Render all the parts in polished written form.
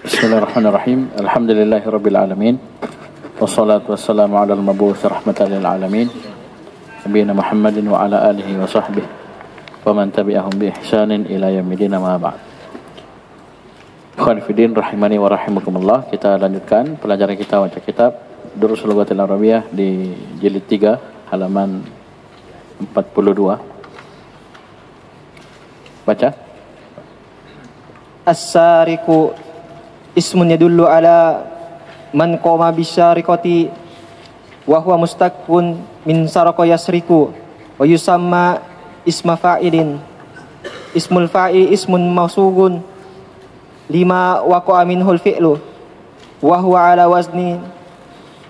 Bismillahirrahmanirrahim. Alhamdulillahirabbil alamin. Wassalatu wassalamu ala al-mab'uts rahmatan lil alamin. Nabiyina Muhammadin wa ala alihi wa sahbihi wa man tabi'ahum bi ihsanin ila yaumil ma ba'd. Ikhwan fillah rahimani wa rahimakumullah. Kita lanjutkan pelajaran kita baca kitab Durusul Lughatil Arabiyyah di jilid 3 halaman 42. Baca. As-sariqu ismun yadullu ala man qama bisyariqati wa huwa mustaqun min saraqa yasriqu wa yusamma isma fa'ilin. Ismul fa'il ismun mausugun lima waqa'a minhul fi'lu wa huwa ala wazni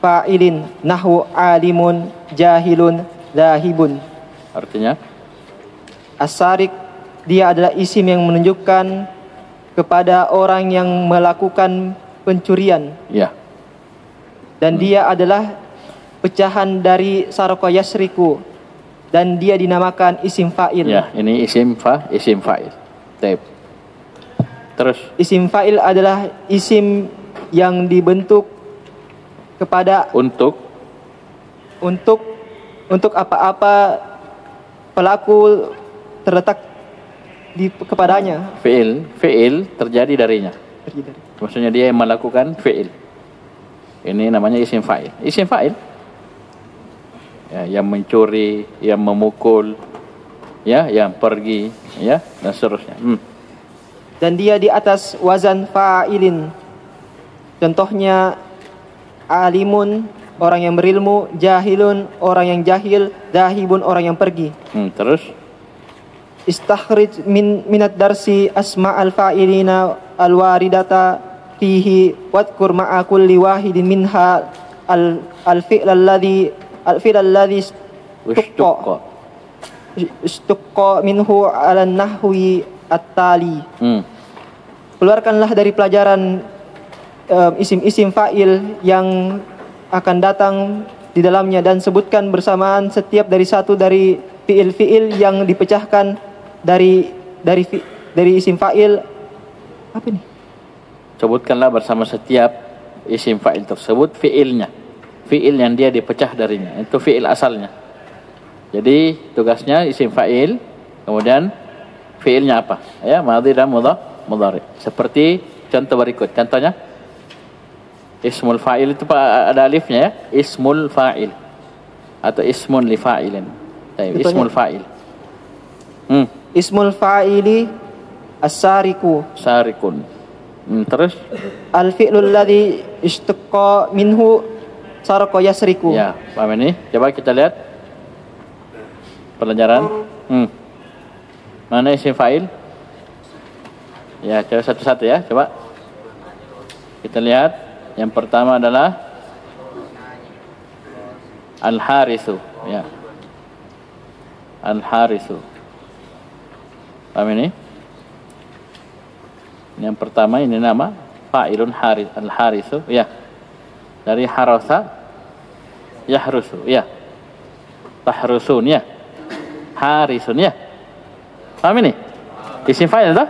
fa'ilin nahwu alimun jahilun zahibun. Artinya As-sariq dia adalah isim yang menunjukkan kepada orang yang melakukan pencurian. ya. Dan dia adalah pecahan dari sarqa yasriku dan dia dinamakan isim fa'il. Ya, ini isim fa'il. Baik. Terus Isim fa'il adalah isim yang dibentuk kepada untuk apa-apa pelaku terletak kepadanya. Fi'il terjadi darinya. Maksudnya dia yang melakukan fi'il. Ini namanya isim fa'il. Isim fa'il ya, yang mencuri, yang memukul, ya, yang pergi, ya, dan seterusnya. Dan dia di atas wazan fa'ilin. Contohnya alimun, orang yang berilmu, jahilun, orang yang jahil, dahibun, orang yang pergi. Terus Istakhrij minat darsi asma al-fa'ilina al-waridata fihi wadkur ma'a kulli wahidin minha al-fi'l alladhi istaqqa minhu ala nahwi at-tali. Keluarkanlah dari pelajaran isim-isim fa'il yang akan datang di dalamnya dan sebutkan bersamaan setiap dari satu dari fi'il-fi'il yang dipecahkan dari isim fa'il. Apa nih? sebutkanlah bersama setiap isim fa'il tersebut fi'ilnya. Fi'il yang dia dipecah darinya. Itu fi'il asalnya. Jadi tugasnya isim fa'il, kemudian fi'ilnya apa? Ya, madhi dan mudhari. Seperti contoh berikut. Contohnya ismul fa'il itu ada alifnya ya. Ismul fa'il atau ismun li fa'ilin. Ismul fa'il. Ismul fa'ili as-sariku. Sarikun. Terus Al-fi'lul ladzi istaqqa minhu sarqa yasriku. ya, paham ini? Coba kita lihat pelajaran. Mana isim fa'il? Ya, coba satu-satu ya, coba. Kita lihat. Yang pertama adalah al-harithu, ya. Al-harithu. Paham ini? Yang pertama ini nama fa'ilun al-harithu, ya. Dari harasa yahrusu, ya. Tahrusun, ya. Harisun, ya. Paham ini? Isim fa'il tak?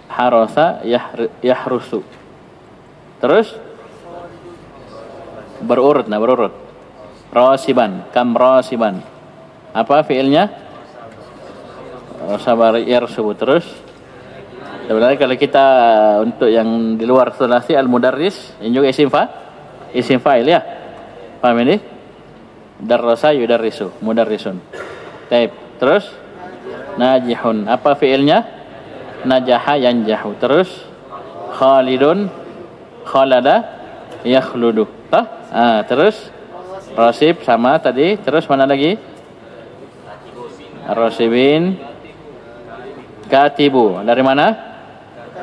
Harasa yahrusu. Terus berurut. Rasiban, kam rasiban. Apa fiilnya? Sabar yarsubu. Terus sebenarnya kalau kita untuk yang di luar sulasi al-mudarris, ini juga isim fa'il ya. Paham ini? Darrasa yudarrisu, mudarrisun. Baik. Terus najihun. Apa fiilnya? Najaha yanjahu. Terus khalidun khalada yakhludu. Terus rasib sama tadi. Terus mana lagi? Rasibin katibu. Dari mana?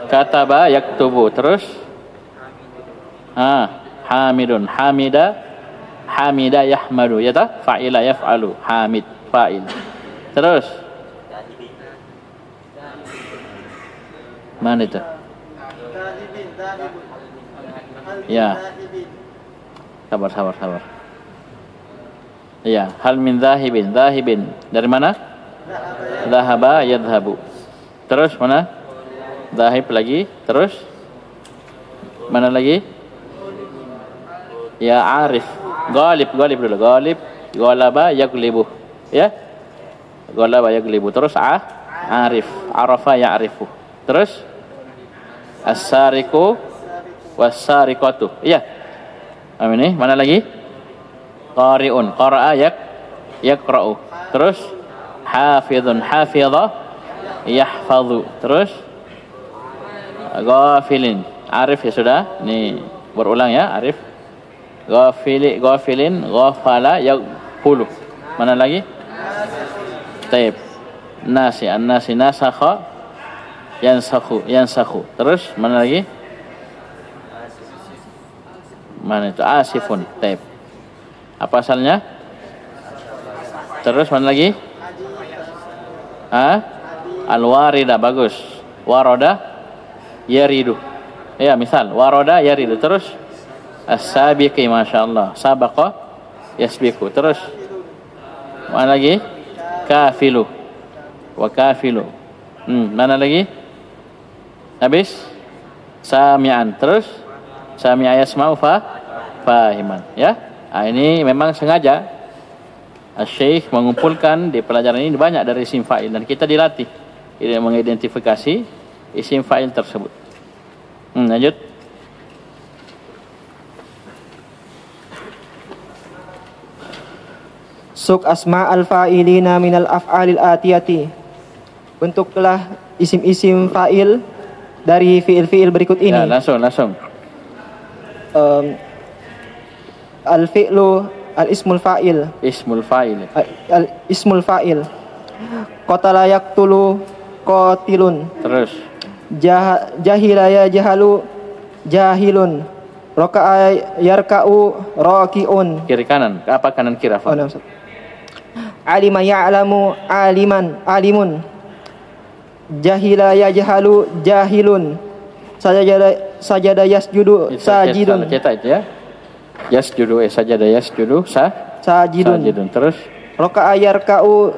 Kataba yaktubu. Terus hamidun hamida yahmadu, ya ta? Fa'ila yaf'alu. Hamid fa'il. Terus mana itu? Ya. Sabar. Ya, hal min zahibin. Dari mana? Dhahaba yadhabu. Terus mana? Dhahib lagi. Terus mana lagi? Ya arif. Ghalib dulu. Ghalib, ghalaba yaglibu. Ya. Ghalaba yaglibu. Terus arif, arafa ya'rifu. Terus as-sariqu was-sariqatu. Iya. Ini mana lagi? Qari'un, qara'a yaqra'u. Terus hafizun, hafidha yahfazu. Terus ghafilin. Arif ya sudah. Nih berulang ya, arif. Ghafilin, ghafala yaqulu. Mana lagi? Taib. Nasi, an-nasi nasakha yansakhu. Terus mana lagi? Mana itu? Asifun. Taib. Apa asalnya? Terus mana lagi? Al-warida, bagus. Waroda yaridu. Ya, misal waroda yaridu. Terus as-sabiqi, masyaallah. Sabaqa yasbiqu. Terus mana lagi? Kafilu. Wa kafilu. Mana lagi? Habis? Sami'an. Terus sami'a yasma'u fahiman. Ya. Ini memang sengaja Syekh mengumpulkan di pelajaran ini banyak dari isim fa'il dan kita dilatih mengidentifikasi isim fa'il tersebut. Lanjut. Suk asma al-fa'ilina minal af'alil atiyati. Bentuklah isim-isim fa'il dari fi'il-fi'il berikut ini. Ya, langsung. Al-fi'lu al-ismul fa'il. Ismul fa'il. Al-ismul fa'il. Qatala yaqtulu qatilun. Terus Jahila yajahalu jahilun. Raka'a yarka'u raki'un. kiri kanan. Apa kanan kiri? Oh, no, alima ya'lamu alimun. Jahila yajhalu jahilun. Sajada yasjudu sajidun. Cetak itu ya. Yasjudu sajada yasjudu sajidun. Terus Raka'a yarka'u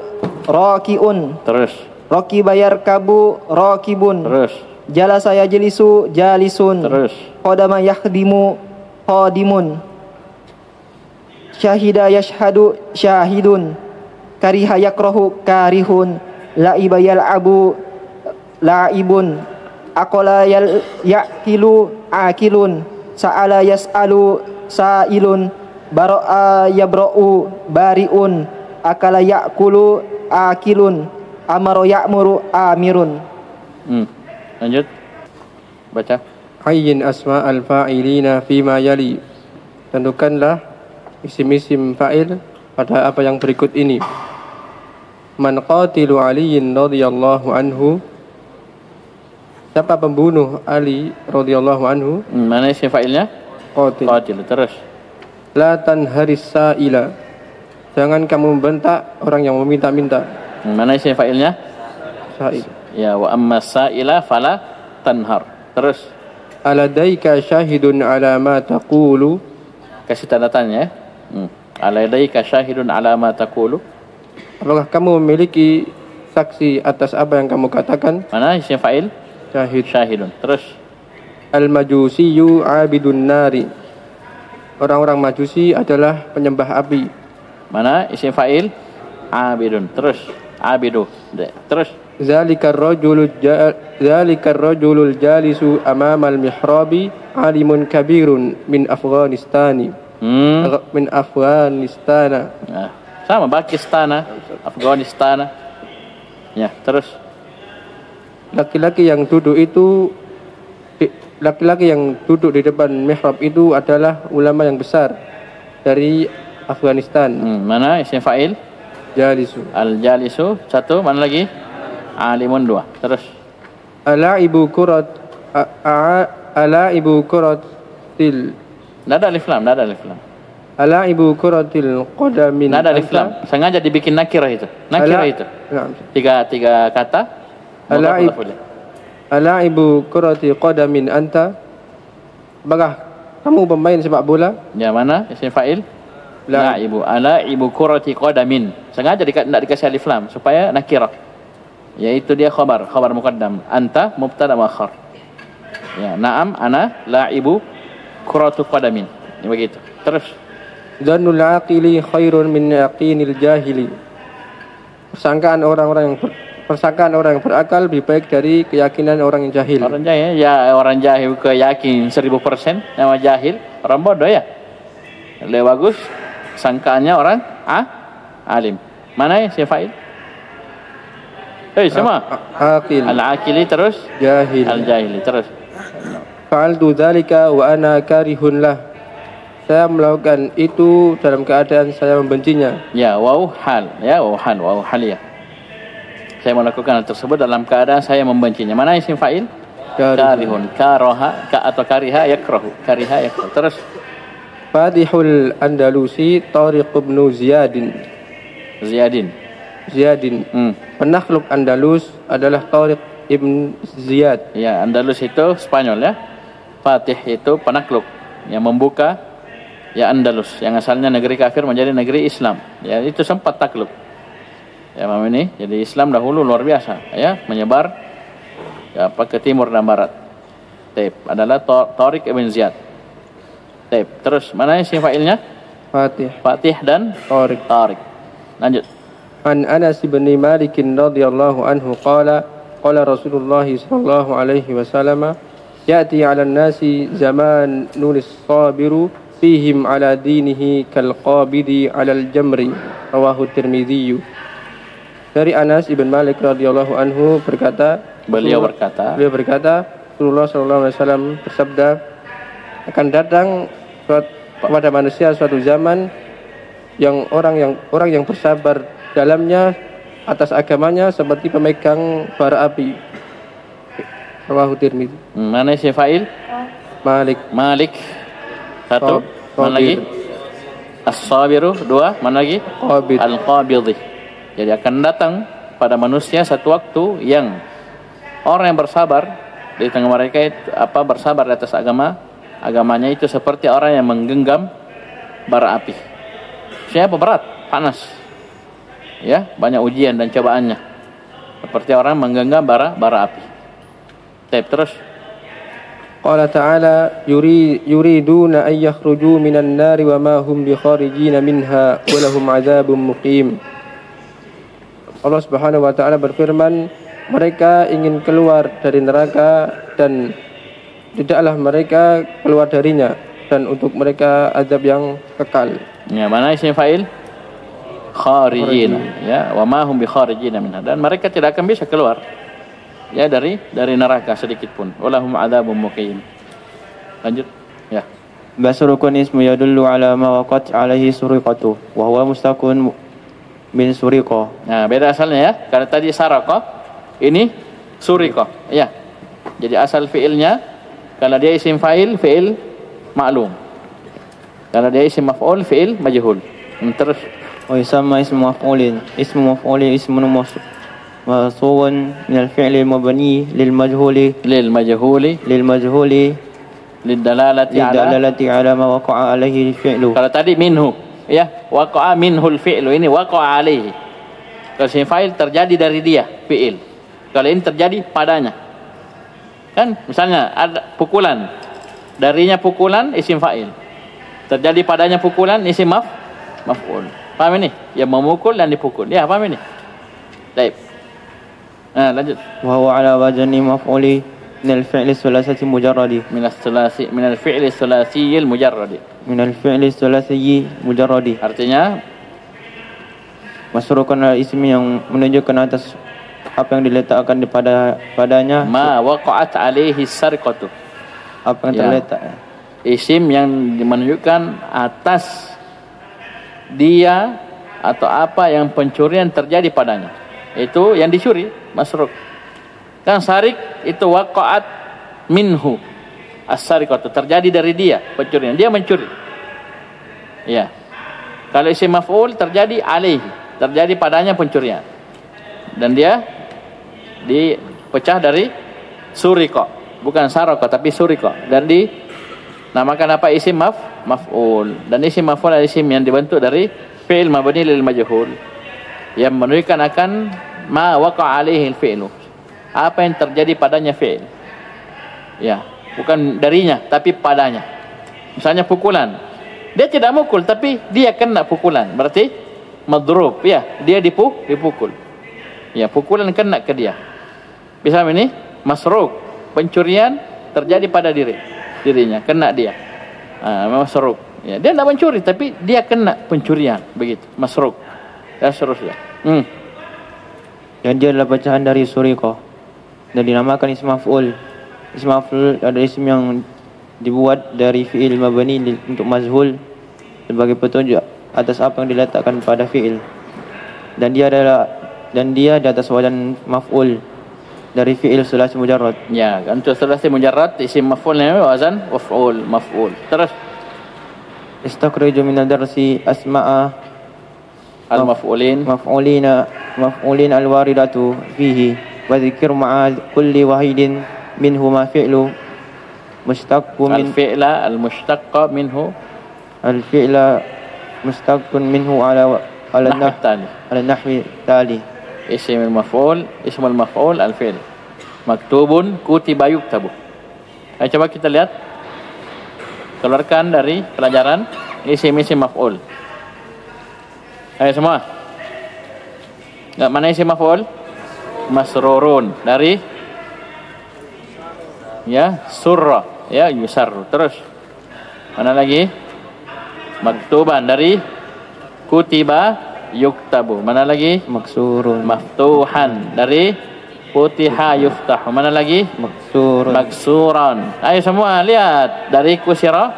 raki'un. Terus Rakiba yarkabu rakibun. Terus Jalasa yajlisu jalisun. Terus Qadama yakhdimu qadimun. Syahida yashhadu syahidun. Kariha yakrahu karihun. La'iba yal'abu la'ibun. Aqala yaqilu akilun. Sa'ala yas'alu sa'ilun. Bara'a yabra'u bari'un. Akala ya'kulu akilun. Amaro ya'muru amirun. Lanjut. Baca. Ayyin asma al-fa'ilina fima yali. Tentukanlah isim-isim fa'il pada apa yang berikut ini. Man qatilu aliyin radhiyallahu anhu. Siapa pembunuh Ali radhiyallahu anhu? Mana isim fa'ilnya? Qatil. Terus La tanharis sa'ila. Jangan kamu membentak orang yang meminta-minta. mana isim fa'ilnya? Sa'il. Ya, wa amma sa'ila fala tanhar. Terus Aladaika syahidun ala ma taqulu. kasih tanda tanya ya. Aladaika syahidun ala ma taqulu. Apakah kamu memiliki saksi atas apa yang kamu katakan? Mana isim fa'il? Syahidun. Terus Al-majusiyu abidun nari. Orang-orang majusi adalah penyembah api. mana isim fa'il? Abidun. Terus abidu. Terus Zalikar rajulul jalisu amamal mihrabi alimun kabirun min Afghanistani. Min Afghanistana. Nah, sama Pakistan, Afghanistan. Ya, terus Laki-laki yang duduk di depan mihrab itu adalah ulama yang besar dari Afghanistan. Mana isim fa'il? Jalisu. Al-jalisu satu, mana lagi? Alimun dua. Terus Alaibu kuratil. Nada alif lam. Alaibu kuratil qadamin. Nada alif lam. Sengaja dibikin nakirah itu. Nah. Tiga kata. Alaibu kurati qadamin anta. Apakah kamu pemain sepak bola? Ya, mana isim fa'il? Alaibu kurati qadamin. Sengaja tidak dikasih alif lam supaya nakirah. yaitu dia khabar muqaddam. Anta mubtada muakhar. Ya, na'am ana la'ibu kuratu qadamin. Ini begitu. Terus Dzannul aqili khairun min yaqinil jahili. Persangkaan orang yang berakal lebih baik dari keyakinan orang yang jahil. Orang jahil ya, orang jahil ke yakin 1000%, nama jahil orang bodoh ya. Lebih bagus sangkaannya orang alim. Mana si fa'il? Semua. Aqil. Al-aqili terus Jahil. al-jahili terus. Fa'altu dzalika wa ana karihun lah. Saya melakukan itu dalam keadaan saya membencinya. Ya, waw hal. Ya, waw hal ya. Saya melakukan hal tersebut dalam keadaan saya membencinya. Mana isim fa'il? Karihun. Karaha atau kariha yakrahu. Kariha yakrahu. Terus Fatihul Andalusi Tariq ibn Ziyadin. Penakluk Andalus adalah Tariq ibn Ziyad. Ya, Andalus itu Spanyol ya. Fatih itu penakluk yang membuka ya Andalus, yang asalnya negeri kafir menjadi negeri Islam. Ya, itu sempat takluk. Ya, paham ini. Jadi Islam dahulu luar biasa ya, menyebar ya, ke timur dan barat. Taib adalah Tariq ibn Ziyad. Taib. Terus mana isim fa'ilnya? Fatih dan Tariq. Lanjut. An Anas bin Malik radhiyallahu anhu qala Rasulullah sallallahu alaihi wasallam ya'ti 'ala an-nasi zamanun as-sabiru fihim 'ala dinihi kal qabidi 'ala al-jamri. Rawahu Tirmidzi. Dari Anas bin Malik radhiyallahu anhu beliau berkata Rasulullah sallallahu alaihi wasallam bersabda, akan datang kepada manusia suatu zaman yang orang yang bersabar dalamnya atas agamanya seperti pemegang bara api. Rawahu Tirmidzi. Mana isim fa'il? Malik. Satu. Mana lagi? As-sabiru. Dua. Mana lagi? Al-qabidhi. Jadi akan datang pada manusia satu waktu yang orang yang bersabar di tengah mereka bersabar di atas agamanya itu seperti orang yang menggenggam bara api. Siapa berat, panas. Ya, banyak ujian dan cobaannya. Seperti orang menggenggam bara api. Terus Qala ta'ala yuriduna an yakhruju minan nari wa ma hum bikharijina minha wa lahum 'adzabun muqim. Allah Subhanahu wa taala berfirman, mereka ingin keluar dari neraka dan tidaklah mereka keluar darinya, dan untuk mereka azab yang kekal. Ya, mana isim fa'il? Kharijina. Ya, wa ma hum bikharijina minha. Dan mereka tidak akan bisa keluar ya dari neraka sedikit pun. Walahum adzabun muqim. Lanjut. Ya. Basrukun ismu yadullu ala ma waqat alaihi suriqatu wa huwa mustaqun min suriqa. Nah, beda asalnya ya. Karena tadi saraqa, ini suriqa. Ya. Jadi asal fiilnya kalau dia isim fa'il, fi'il ma'lum. Kalau dia isim maf'ul, fi'il majhul. Terus Wa yusamma ismu maf'ulin ismun mawsuun min al-fi'li al-mabni lil majhuli lidalalati ala ma waqa'a alaihi al-fi'lu. Kalau tadi minhu ya, waqa'a minhu al-fi'lu, ini waqa'a alaihi. Kalau isim fa'il terjadi dari dia, fi'il. Kalau ini terjadi padanya. Kan misalnya ada pukulan, darinya pukulan isim fa'il, terjadi padanya pukulan isim maf'ul. Paham ini? Yang memukul dan dipukul. Ya, paham ini? Baik. Nah, lanjut. Wa huwa ala wajni maf'uli min al-fi'li thulathati mujarradi. Min al-fi'li thulathiyil mujarradi. Artinya masrukan al-ism yang menunjukkan atas apa yang diletakkan padanya. Ma waqa'at alaihi sarqatu. Apa yang terletak. Isim yang menunjukkan atas dia atau apa yang pencurian terjadi padanya. Itu yang dicuri, masruk. Kan sarik itu waqa'at minhu. As-sariqatu terjadi dari dia pencurian. Dia mencuri. Ya. Kalau isim maf'ul terjadi alaihi, terjadi padanya pencurian. Dan dia dipecah dari suriqa, bukan saraqa tapi suriqa. Dan dinamakan apa? Isim maf'ul. Dan isim maf'ul adalah isim yang dibentuk dari fi'il mabni lil majhul, yang menunjukkan akan ma waqa alaihi al-fi'lu. Apa yang terjadi padanya fi'il. Ya, bukan darinya tapi padanya. Misalnya pukulan. Dia tidak mukul tapi dia kena pukulan. Berarti madrub, ya, dia dipukul. Ya, pukulan kena ke dia. Bisa ini masruq, pencurian terjadi pada dirinya, kena dia. Masruq. Ya, dia tidak mencuri tapi dia kena pencurian, begitu. Masruq. Dan seterusnya. Dan dia adalah bacahan dari suriqah dan dinamakan ism maf'ul. Ism maf'ul adalah isim yang dibuat dari fi'il mabni untuk mazhul sebagai petunjuk atas apa yang diletakkan pada fi'il. Dan dia di atas wazan maf'ul dari fi'il sulasi mujarrad. Ya, untuk sulasi mujarrad isim maf'ulnya wazan maf'ul. Terus istakhriju min ad-darsi asma'a al-maf'ulin maf'ulin al-waridatu fihi wa dzikr ma'a kulli wahidin minhuma fi'lu mushtaqqun min al-fi'la al-mushtaqqa minhu al-fi'la mushtaqqun minhu ala nahwi tali. Ism al-maf'ul al-fi'l maktubun kutiba yuktabu. Ayo coba kita lihat, keluarkan dari pelajaran isim-isim maf'ul. Ayo semua. Enggak, mana isim maf'ul? Masrurun dari ya surra, ya yusarru. Terus mana lagi? Maktuban dari kutiba yuktabu. Mana lagi? Maksurun. Maftuhan dari futiha yuftahu. Mana lagi? Maksuran. Ayo semua lihat, dari kusira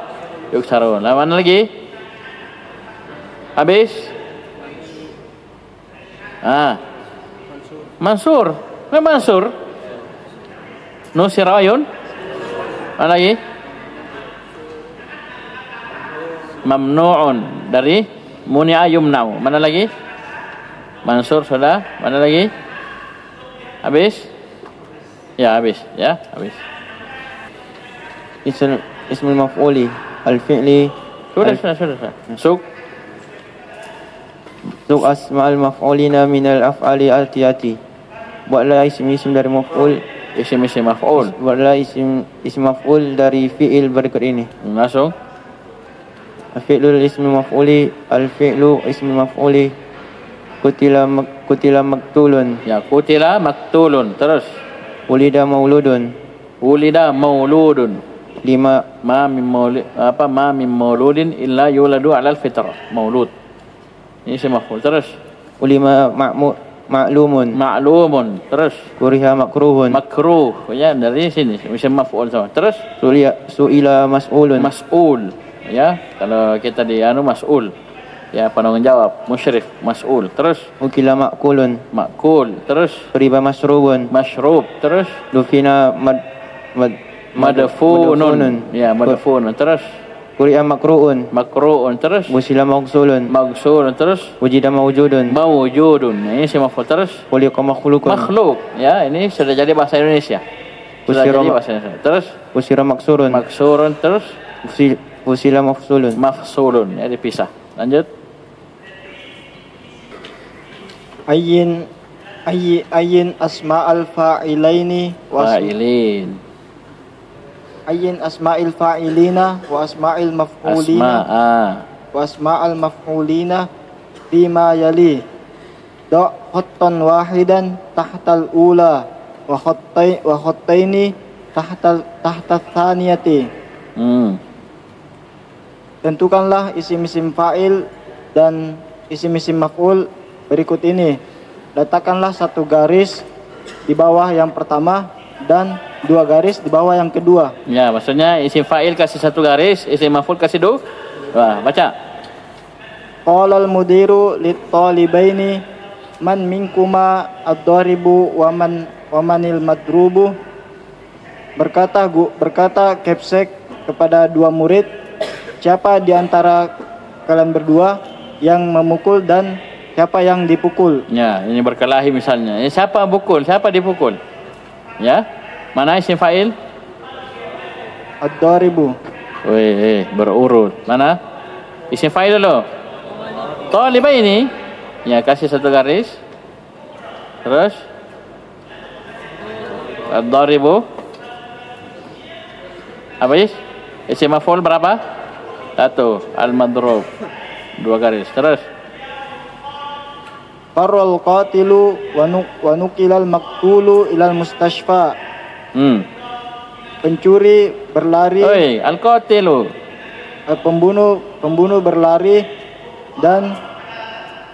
yuksarun. Mana lagi? Habis? Mansur. Mansur. Nusirayun. Mana lagi? Mamnu'un dari muni'a yumna'u. Mana lagi? Mansur sudah. Mana lagi? Habis? Ya, habis. Ya, habis. Ismul maf'uli al-fi'li. Sudah. Suk asma'al maf'ulina minal af'ali al-tiyati. Buatlah isim-isim dari maf'ul. Isim-isim maf'ul. Buatlah isim maf'ul dari fi'il berikut ini. Langsung. Fi'lul ismi maf'uli al-fi'lu ismi maf'uli kutila maktulun. Ya, kutila maktulun. Terus Wulida mauludun. Lima ma min mauludin illa yuladu 'alal fitrah. Maulud. Ini isim maf'ul. Terus ulima ma'lumun. Terus kuriha makruh. Ya, dari sini isim maf'ul sama. Terus su'ila mas'ulun. Mas'ul. Ya, kalau kita di mas'ul. Ya, penanggung jawab, musyrif, mas'ul. Terus ukila makul. Terus riba mashrub. Terus dufina madfunun. Ya, madfunun. Terus kuri'a makru'un. Terus wusila magsulun. Terus wujida mawjudun. Ini si maf'ul. Terus khuliqa makhluk. Ya, ini sudah jadi bahasa Indonesia. Terus usira maksurun. Terus usila mafsulun. Ya, dipisah. Lanjut. Ayyin asma'al fa'ilaini fa'ilin. Ayyin asma'il fa'ilina wa asma'il maf'ulina wa asma'al maf'ulina bima yali khattan wahidan tahtal ula wa khattaini tahta thaniyati. Tentukanlah isim-isim fa'il dan isim-isim maf'ul berikut ini. Letakkanlah satu garis di bawah yang pertama dan dua garis di bawah yang kedua. Ya, maksudnya isim fa'il kasih satu garis, isim maf'ul kasih dua. Wah, baca. Qala al-mudiru lit-talibaini man minkuma ad-daribu wa manil madrubu. Berkata Kepsek kepada dua murid, siapa di antara kalian berdua yang memukul dan siapa yang dipukul? Ya, ini berkelahi misalnya. Siapa pukul, siapa dipukul? Ya. Mana isim fa'il? Ad-daribu. Berurut. Mana? Isim fa'il dulu. Taliba ini, ya, kasih satu garis. Terus ad-daribu apa is? Isim maf'ul berapa? 1. Al-madrub 2 garis. Terus Farral qatilu wa nuqilal maktulu ilal mustashfa. Pencuri berlari. Oi, al-qatilu. Pembunuh berlari dan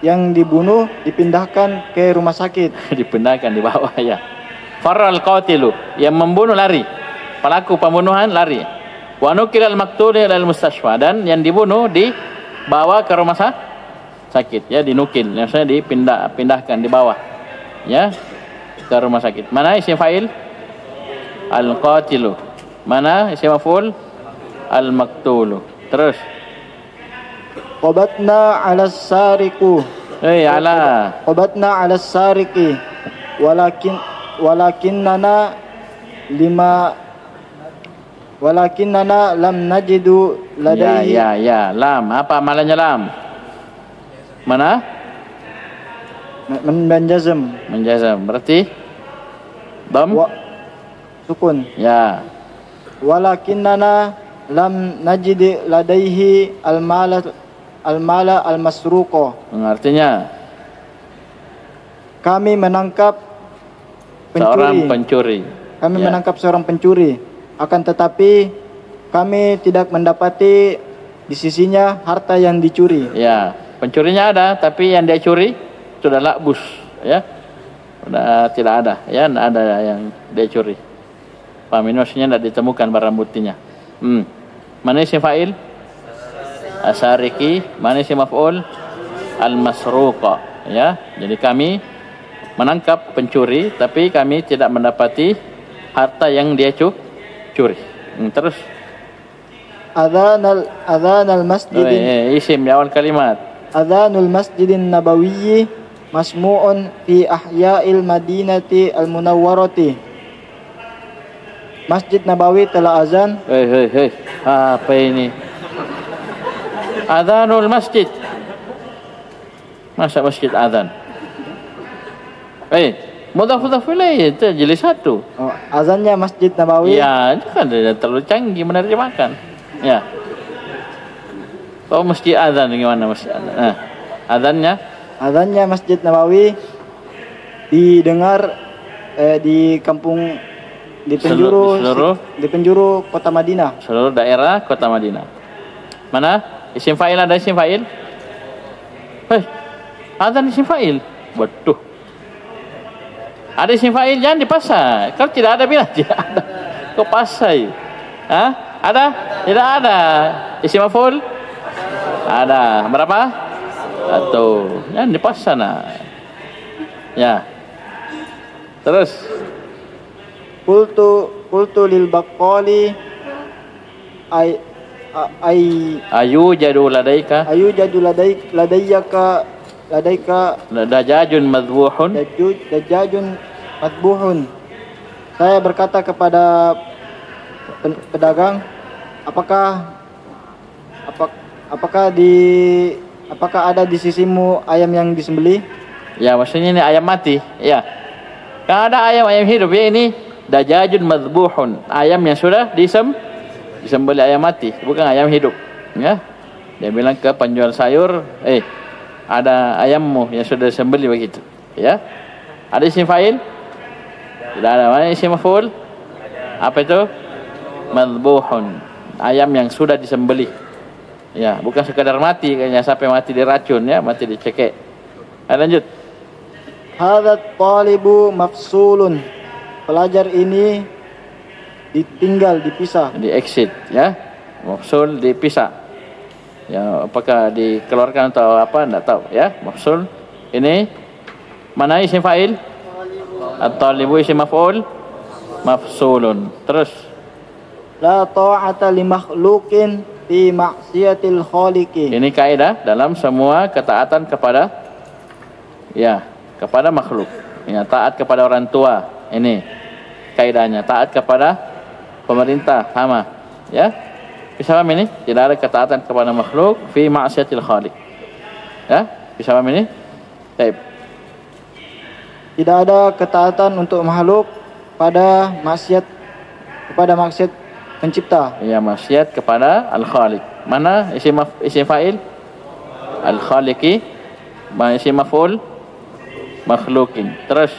yang dibunuh dipindahkan ke rumah sakit. Dipindahkan di bawah ya. Farral qatilu, yang membunuh lari. Pelaku pembunuhan lari. Wa nuqilal maktulu ilal mustashfa, dan yang dibunuh dibawa ke rumah sakit, ya, dinukil, maksudnya dipindahkan di bawah, ya, ke rumah sakit. Mana isim fa'il? Al-qatilu. Mana isim maf'ul? Al-maktulu. Terus Qabatna 'ala sariqu. ala. Qabatna 'ala sariqi walakinnana lam najidu ladaihi. Ya, lam. Apa amalannya lam? Mana? Menjazam. Berarti dam? Sukun. Ya. Walakinnana lam najid ladaihi al-mala al-masruqo. Artinya kami menangkap pencuri. Kami menangkap seorang pencuri. Akan tetapi kami tidak mendapati di sisinya harta yang dicuri. Ya, pencurinya ada, tapi yang dia curi sudah lakbus, ya. Sudah tidak ada, ya, tidak ada yang dia curi. Paham ini, maksudnya tidak ditemukan barang buktinya. Mana isim fa'il? Asariki. Mana isim maf'ul? Al-masruqa, ya. Jadi kami menangkap pencuri, tapi kami tidak mendapati harta yang dia curi. Terus Adhanul masjid. Isim di awal kalimat. Adhanul masjidin nabawiyyi masmu'un fi ahya'il madinati al-munawwarati. Masjid Nabawi telah azan. Hei. Apa ini? Adhanul masjid. Masa masjid azan? Mudhaf ilaih itu jelis satu. Oh, azannya Masjid Nabawi. Ya, itu kan terlalu canggih menerjemahkan. Ya. Mesti azan gimana masjid azan? Nah, azannya Masjid Nabawi didengar di kampung di penjuru kota Madinah. Seluruh daerah kota Madinah. Mana? Isim fa'il, ada isim fa'il? Azan isim fa'il. Waduh. Ada isim fa'il, jangan dipasai. Kalau tidak ada, bilang tidak ada. Kau pasai. Ada? Tidak ada. Isim maf'ul? Ada. Berapa? 1. Jangan dipasai. Ya. Terus. Qultu lil baqqali ayu jadu ladaika dajajun madbuhun. Dajajun madbuhun. Saya berkata kepada pedagang, apakah ada di sisimu ayam yang disembelih? Ya, maksudnya ini ayam mati. Ya. Kan ada ayam hidup, ya, ini dajajun madbuhun. Ayam yang sudah disembelih, ayam mati, bukan ayam hidup. Ya. Dia bilang ke penjual sayur, ada ayammu yang sudah disembelih begitu, ya. Ada isim fa'il? Tidak ada. Mana isim maf'ul? Apa itu? Madbuhun. Ayam yang sudah disembelih. Ya, bukan sekadar mati, kayaknya sampai mati diracun, ya, mati dicekek. Lanjut. Hadat talibu mafsulun. Pelajar ini dipisah. Di exit, ya. Mafsul dipisah. Ya, apakah dikeluarkan atau apa, enggak tahu, ya. Mafsul ini mana isim fa'il? At-talibu isim maf'ul mafsulun. Terus la ta'ata li makhluqin fi ma'siyatil khaliqi. Ini kaidah dalam semua ketaatan kepada makhluk. Ya, taat kepada orang tua. Ini kaidahnya, taat kepada pemerintah sama, ya. Bisa paham ini? Tidak ada ketaatan kepada makhluk fi ma'siyatil khaliq. Ya, bisa paham ini? Baik. Tidak ada ketaatan untuk makhluk pada maksiat pencipta. Ya, maksiat kepada al-khaliq. Mana isim fa'il? Al-khaliqi. Mana isim maf'ul? Makhluqin. Terus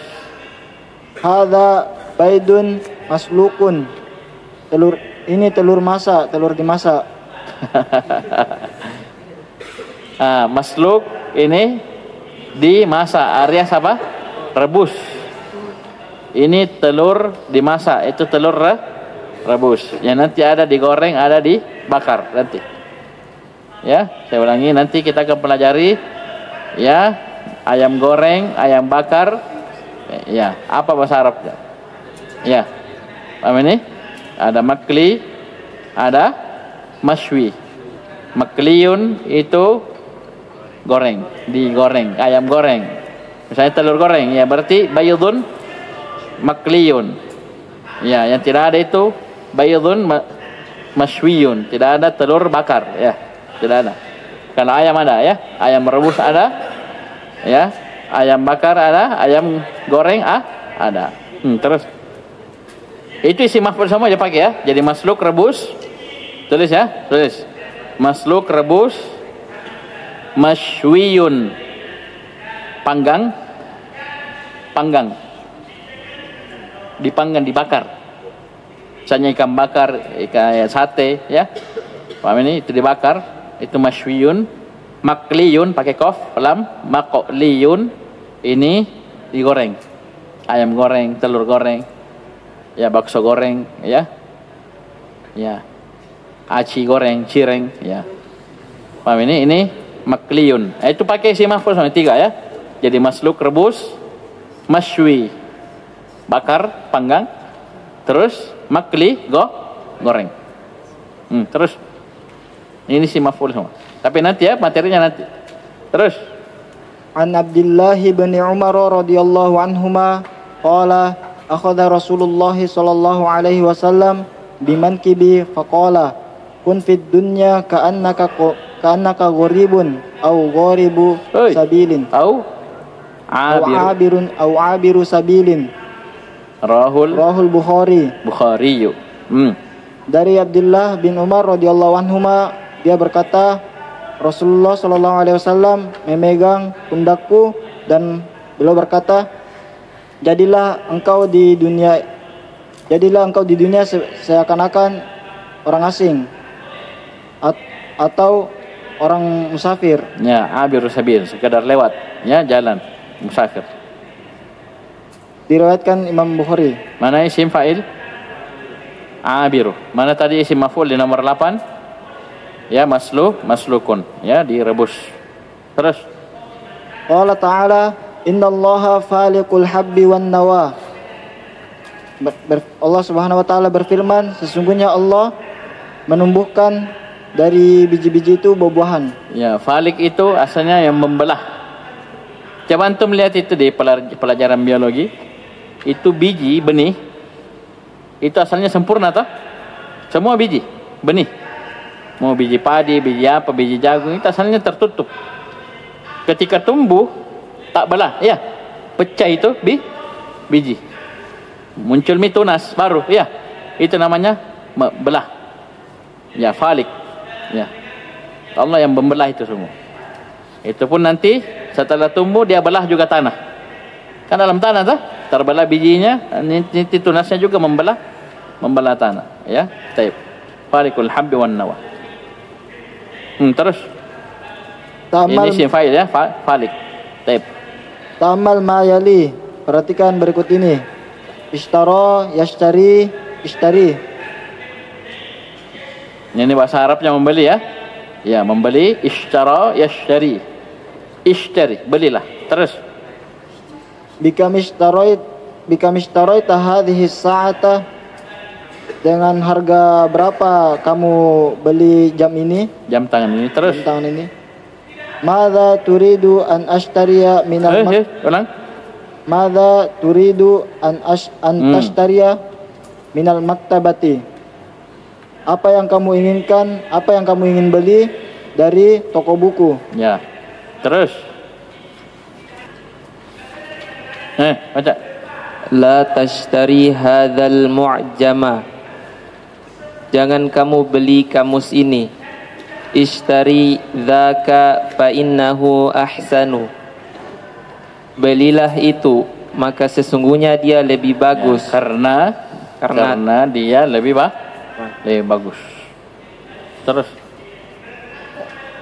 Hadza baidun maslukun. Telur masak, telur dimasak. Masluk ini dimasak. Alias apa? Rebus. Ini telur dimasak. Itu telur rebus. Yang nanti ada digoreng, ada dibakar nanti. Ya, saya ulangi, nanti kita akan pelajari ya, ayam goreng, ayam bakar. Ya, apa bahasa Arabnya? Ya. Paham ini? Ada makli, ada mashwi. Makliyun itu goreng, digoreng, ayam goreng. Misalnya telur goreng, ya berarti baydun makliyun. Ya, yang tidak ada itu baydun mashwiyun. Tidak ada telur bakar, ya. Tidak ada. Kalau ayam ada, ya. Ayam rebus ada. Ya. Ayam bakar ada, ayam goreng ada. Terus itu isi maf'ul sama dia pakai ya. Jadi masluk rebus. Tulis ya, tulis. Masluk rebus, mashwiyun panggang, dipanggang, dibakar. Misalnya ikan bakar, ikan sate, ya. Paham ini? Itu dibakar, itu mashwiyun. Makliyun pakai qaf, lam, maqliyun ini digoreng. Ayam goreng, telur goreng, ya, bakso goreng, ya. Ya. Aci goreng, cireng, ya. Paham ini? Ini makliyun. Itu pakai isi maf'ul sama 3 ya. Jadi masluk rebus, mashwi bakar, panggang, terus makli goreng. Terus ini isi maf'ul semua. Tapi nanti ya, materinya nanti. Terus An Abdullah bin Umar radhiyallahu anhuma qala akhadha Rasulullah sallallahu alaihi wasallam bimankibi faqala kun fid dunya ka'annaka gharibun au gharibu sabilin au abiru sabilin. Rahul Bukhari. Dari Abdullah bin Umar radhiyallahu anhuma, dia berkata, Rasulullah sallallahu alaihi wasallam memegang pundakku dan beliau berkata, jadilah engkau di dunia seakan-akan orang asing atau orang musafir. Ya, abiru sabil, sekedar lewat, ya, jalan, musafir. Diriwayatkan Imam Bukhari. Mana isim fa'il? Abiru. Mana tadi isim maf'ul di nomor 8? Ya, maslukun, ya, direbus. Terus Allah Ta'ala innallaha faliqul habbi wan nawa. Allah Subhanahu wa taala berfirman, sesungguhnya Allah menumbuhkan dari biji-biji itu buah-buahan. Ya, falik itu asalnya yang membelah. Coba antum lihat itu di pelajaran biologi. Itu biji, benih. Itu asalnya sempurna toh? Semua biji, benih. Mau biji padi, biji apa, biji jagung, itu asalnya tertutup. Ketika tumbuh, tak belah, ya. Pecah itu biji. Muncul tunas baru, ya. Itu namanya belah. Ya, falik. Ya. Allah yang membelah itu semua. Itu pun nanti setelah tumbuh dia belah juga tanah. Kan dalam tanah tuh terbelah bijinya, nanti tunasnya juga membelah tanah, ya. Taib. Falikul habbi wan nawa. Terus ini isim fa'il ya, falik. Taib. Ta'mal ma yali. Perhatikan berikut ini. Ishtara, yashtari, ishtari. Ini bahasa Arabnya membeli ya. Ya, membeli. Ishtara, yashtari. Ishtari, belilah. Terus Bikam ishtaroit hadhihi sa'ata. Dengan harga berapa kamu beli jam ini? Jam tangan ini. Terus jam tangan ini. Madza turidu an ashtariya minal ulang. Madza turidu an tashtariya minal maktabati. Apa yang kamu inginkan? Apa yang kamu ingin beli dari toko buku? Ya. Terus Baca. La tashtari hadzal mu'jama. Jangan kamu beli kamus ini. Ishtari dzaka fa innahu ahsanu. Belilah itu, maka sesungguhnya dia lebih bagus. Ya, karena dia lebih bagus. Terus.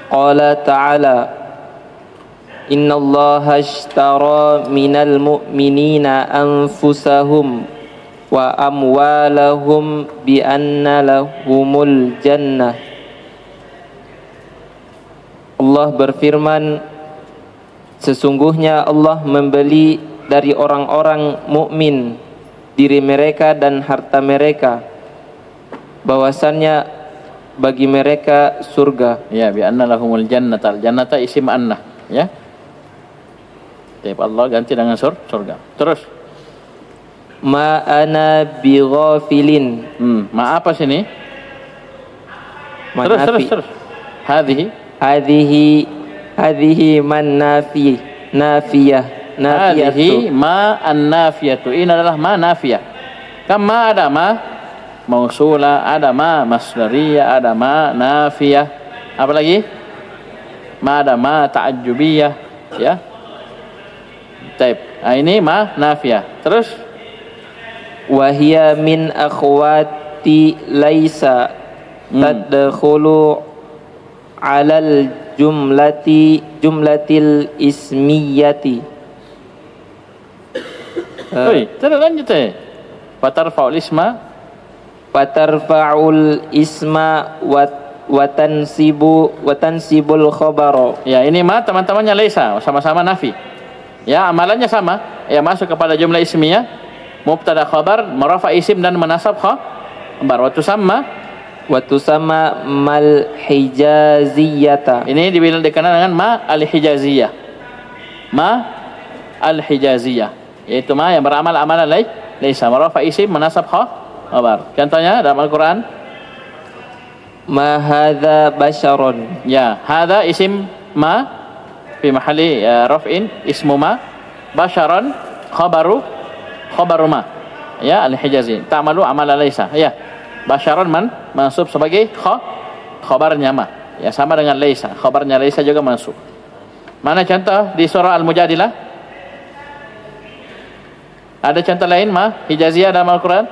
Qala ta'ala Innallaha ashtara minal mu'minina anfusahum wa amwalahum bi anna lahumul jannah. Allah berfirman, sesungguhnya Allah membeli dari orang-orang mukmin diri mereka dan harta mereka, bahwasannya bagi mereka surga. Ya, bi anna lahumul jannata. Jannata isim anna, ya. Tapi Allah ganti dengan surga. Terus. Ma ana bighafilin. Ma apa sini? Terus. Hadhihi man nafiyah. Hadhihi ma an-nafiyatu. Ini adalah ma nafiyah. Kan ma ada ma mausula, ada ma masdariyah, ada ma nafiyah. Apa lagi? Ma ada ma ta'ajjubiyah, ya. Taib. Ini ma nafiyah. Terus wa hiya min akhwati laisa tadkhulu 'alal jumlatil ismiyati. Terus lanjut Fatarfa'ul isma wa tansibul khabara. Ya, ini ma teman-temannya laisa, sama-sama nafi. Ya, amalannya sama. Ya, masuk kepada jumlah ismiyah, mubtada khabar, marafa isim dan menasab khabar. Wa tusamma mal hijaziyata. Ini dikenal dengan ma al-hijaziyah. Ma al-hijaziyah, yaitu ma yang beramal amalan laisa, marafa isim, menasab khabar. Contohnya dalam Al-Qur'an, ma hadza basyaron. Ya, hadza isim ma fi mahalli raf'in, ismu ma, basyaron khabaru ma, ya, al-hijazi, ta'malu amala laisa. Ya, basyaron mansub sebagai khabarnya ma, ya, sama dengan laisa, khabarnya laisa juga mansub. Mana contoh di surah Al-Mujadilah? Ada contoh lain ma hijaziyah dalam Al-Quran?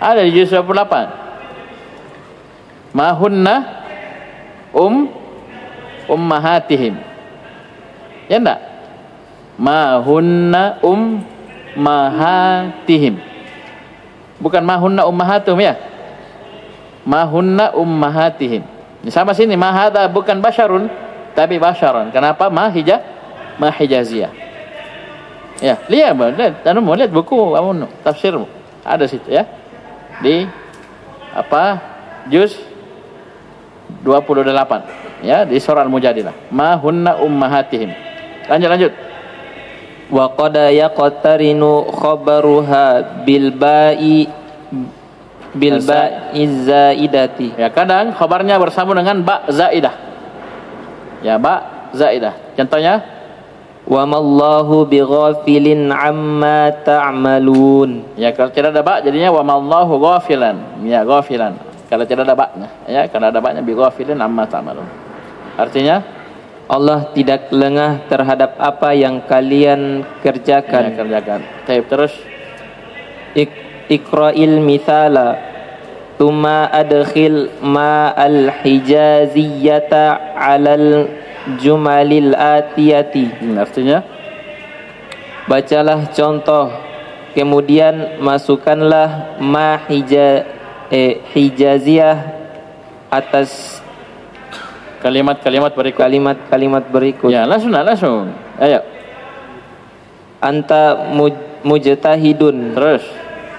Ada di juz 28. Ma hunna ummahatihim. Ya enggak? Ma hunna ummahatihim. Bukan ma hunna ummahatum, ya. Ma hunna ummahatihim. Sama sini ma hadza bukan basyarun tapi basyaron. Kenapa? Ma hijaziyah. Ya, lihat buku tafsirmu. Ada situ, ya. Di juz 28, ya, di surah Al-Mujadilah. Ma hunna ummahatihim. Lanjut. Wa qad yaqtarinu khabaruha bil ba'i zaidati. Ya, kadang khabarnya bersambung dengan ba zaidah. Ya, ba zaidah. Contohnya, wa mallahu bighafilin amma ta'malun. Ya, kalau tidak ada ba jadinya wa mallahu ghafilan. Ya, ghafilan. Kalau tidak ada ba-nya, ya, kalau ada ba-nya bighafilin amma ta'malun. Artinya Allah tidak lengah terhadap apa yang kalian kerjakan. Ya, kerjakan. Terus Iqra'il mithala Tuma adkhil ma al-hijaziyata 'alal jumalil atiyati. Artinya, bacalah contoh, kemudian masukkanlah ma hijaziyah atas kalimat-kalimat berikut. Ya, langsung. Ayo. Anta mujtahidun. Terus.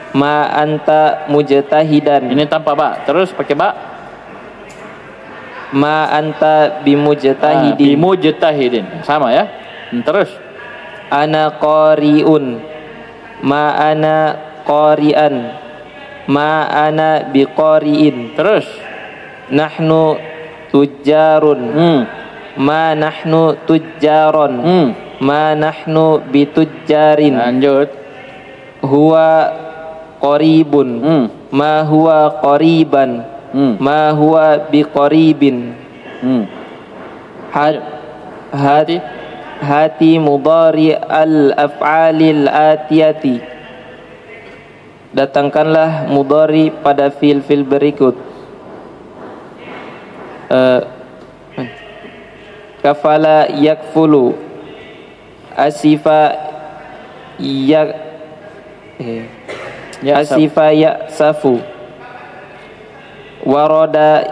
Ma anta mujtahidan. Ini tanpa ba. Terus pakai ba. Ma anta bimujtahidin. Bimujtahidin. Sama, ya. Terus. Ana qari'un. Ma ana qari'an. Ma ana biqari'in. Terus. Nahnu tujjarun. Ma nahnu tujjaron. ma nahnu bitujjarin. Lanjut. Huwa qaribun. Ma huwa qariban. Ma huwa biqaribin. Hati mudhari al-af'alil atiyati. Datangkanlah mudhari pada fi'il berikut. Kafala yakfulu. Asifa asifa ya'safu. Warada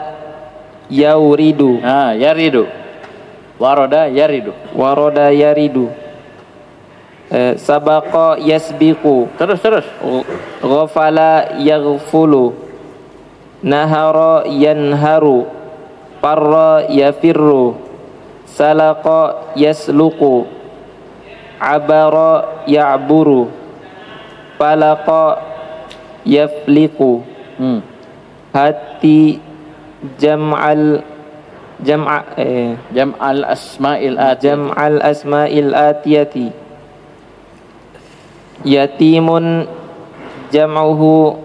yauridu. Yaridu. Warada yaridu. Warada yaridu. Sabaqa yasbiqu. Terus. Ghafala yaghfulu. Nahara yanharu. Farra yafirru. Salaqa yasluqu. Abara ya'buru. Falaqa yafliqu. Hati jam'al asma'il atiyati. Yatimun jam'uhu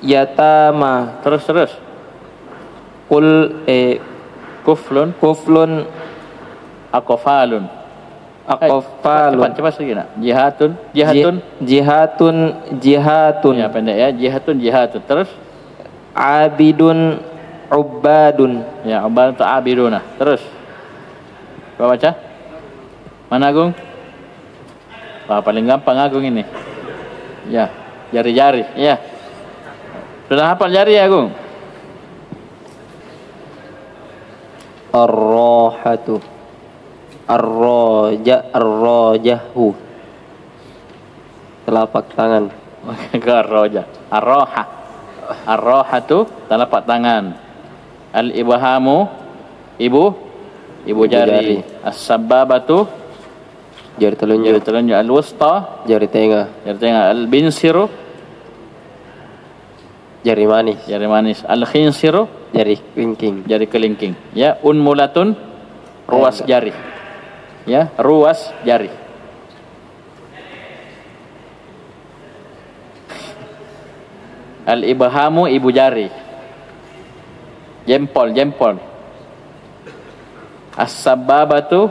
yatama. Terus. Kuflun aqfalun. Cepat lagi nak. Jihatun. Ya, pendek ya. Jihatun. Terus. Abidun ubadun. Ya, ubadun tu abiduna. Terus. Coba baca. Mana Agung? Wah, paling gampang Agung ini. Ya, jari-jari. Ya. Sudah hafal jari ya Agung? Ar-rahatu. Ar-rajahu. Telapak tangan. Ar-rahatu telapak tangan. Al-ibhamu ibu jari. As-sababatu jari telunjuk. Al-wusta jari tengah. Al-binsiru jari manis. Al-khinsiru jari kelingking. Ya, unmulatun ruas jari. Ya, ruas jari. Al-ibhamu ibu jari. Jempol. As-sababatu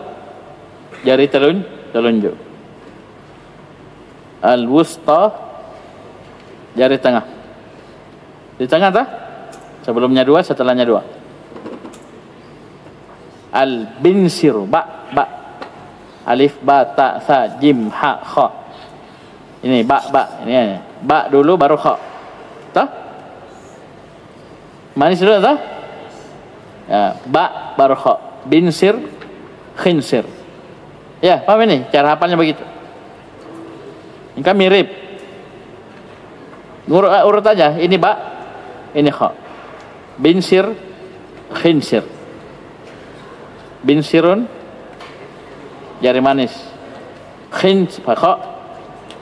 jari telunjuk. Al-wusta jari tengah. Di tengah tak? Sebelumnya 2, setelahnya 2. Al-binsiru ba. Alif ba ta sa jim ha kha. Ini ba. Ini ba dulu baru kha. Tah? Manis dulu tah? Ya, ba baru kha. Binsir, khinsir. Ya, paham ini? Cara hafalnya begitu. Ini kan mirip. Urut aja. Ini ba, ini kha. Binsir, khinsir. Binsirun jari manis.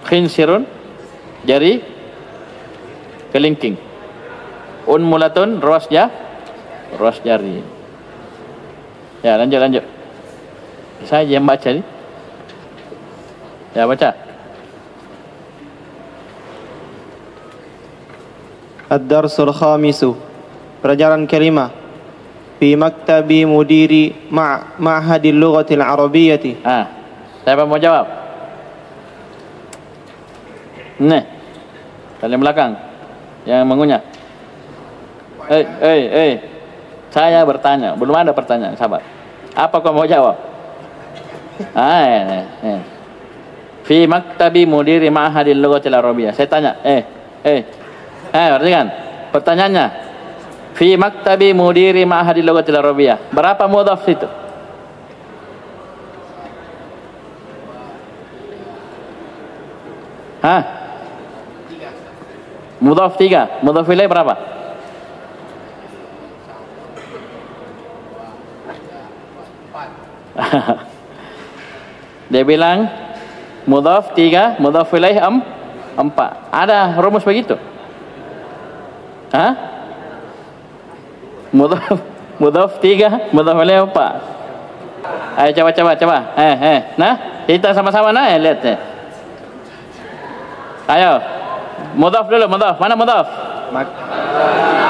Khinsirun jari kelingking. Unmulatun ruas jari. Ya, lanjut. Saya yang baca ni. Ya, baca. Ad-darsul khamisu. Pelajaran kelima. Fi maktabi mudiri ma'hadil lughatil arabiyyati. Siapa mau jawab? Nih. Kalian belakang yang mengunyah. Saya bertanya, belum ada pertanyaan, sabar. Apa kau mau jawab? Fi maktabi mudiri ma'hadil lughatil arabiyyah. Saya tanya, perhatikan pertanyaannya. Fi maktabi mudiri ma'hadil lughatil arabiyyah. Berapa mudhaf itu? Mudhaf 3. Mudhaf ilaih berapa? Dia bilang mudhaf 3, mudhaf ilaih 4. Ada rumus begitu? Mudhaf 3, mudhaf ilaih 4. Ayo coba. Nah, Kita sama-sama nah, lihat ya. Ayo. Mudhaf dulu, mudhaf. Mana mudhaf?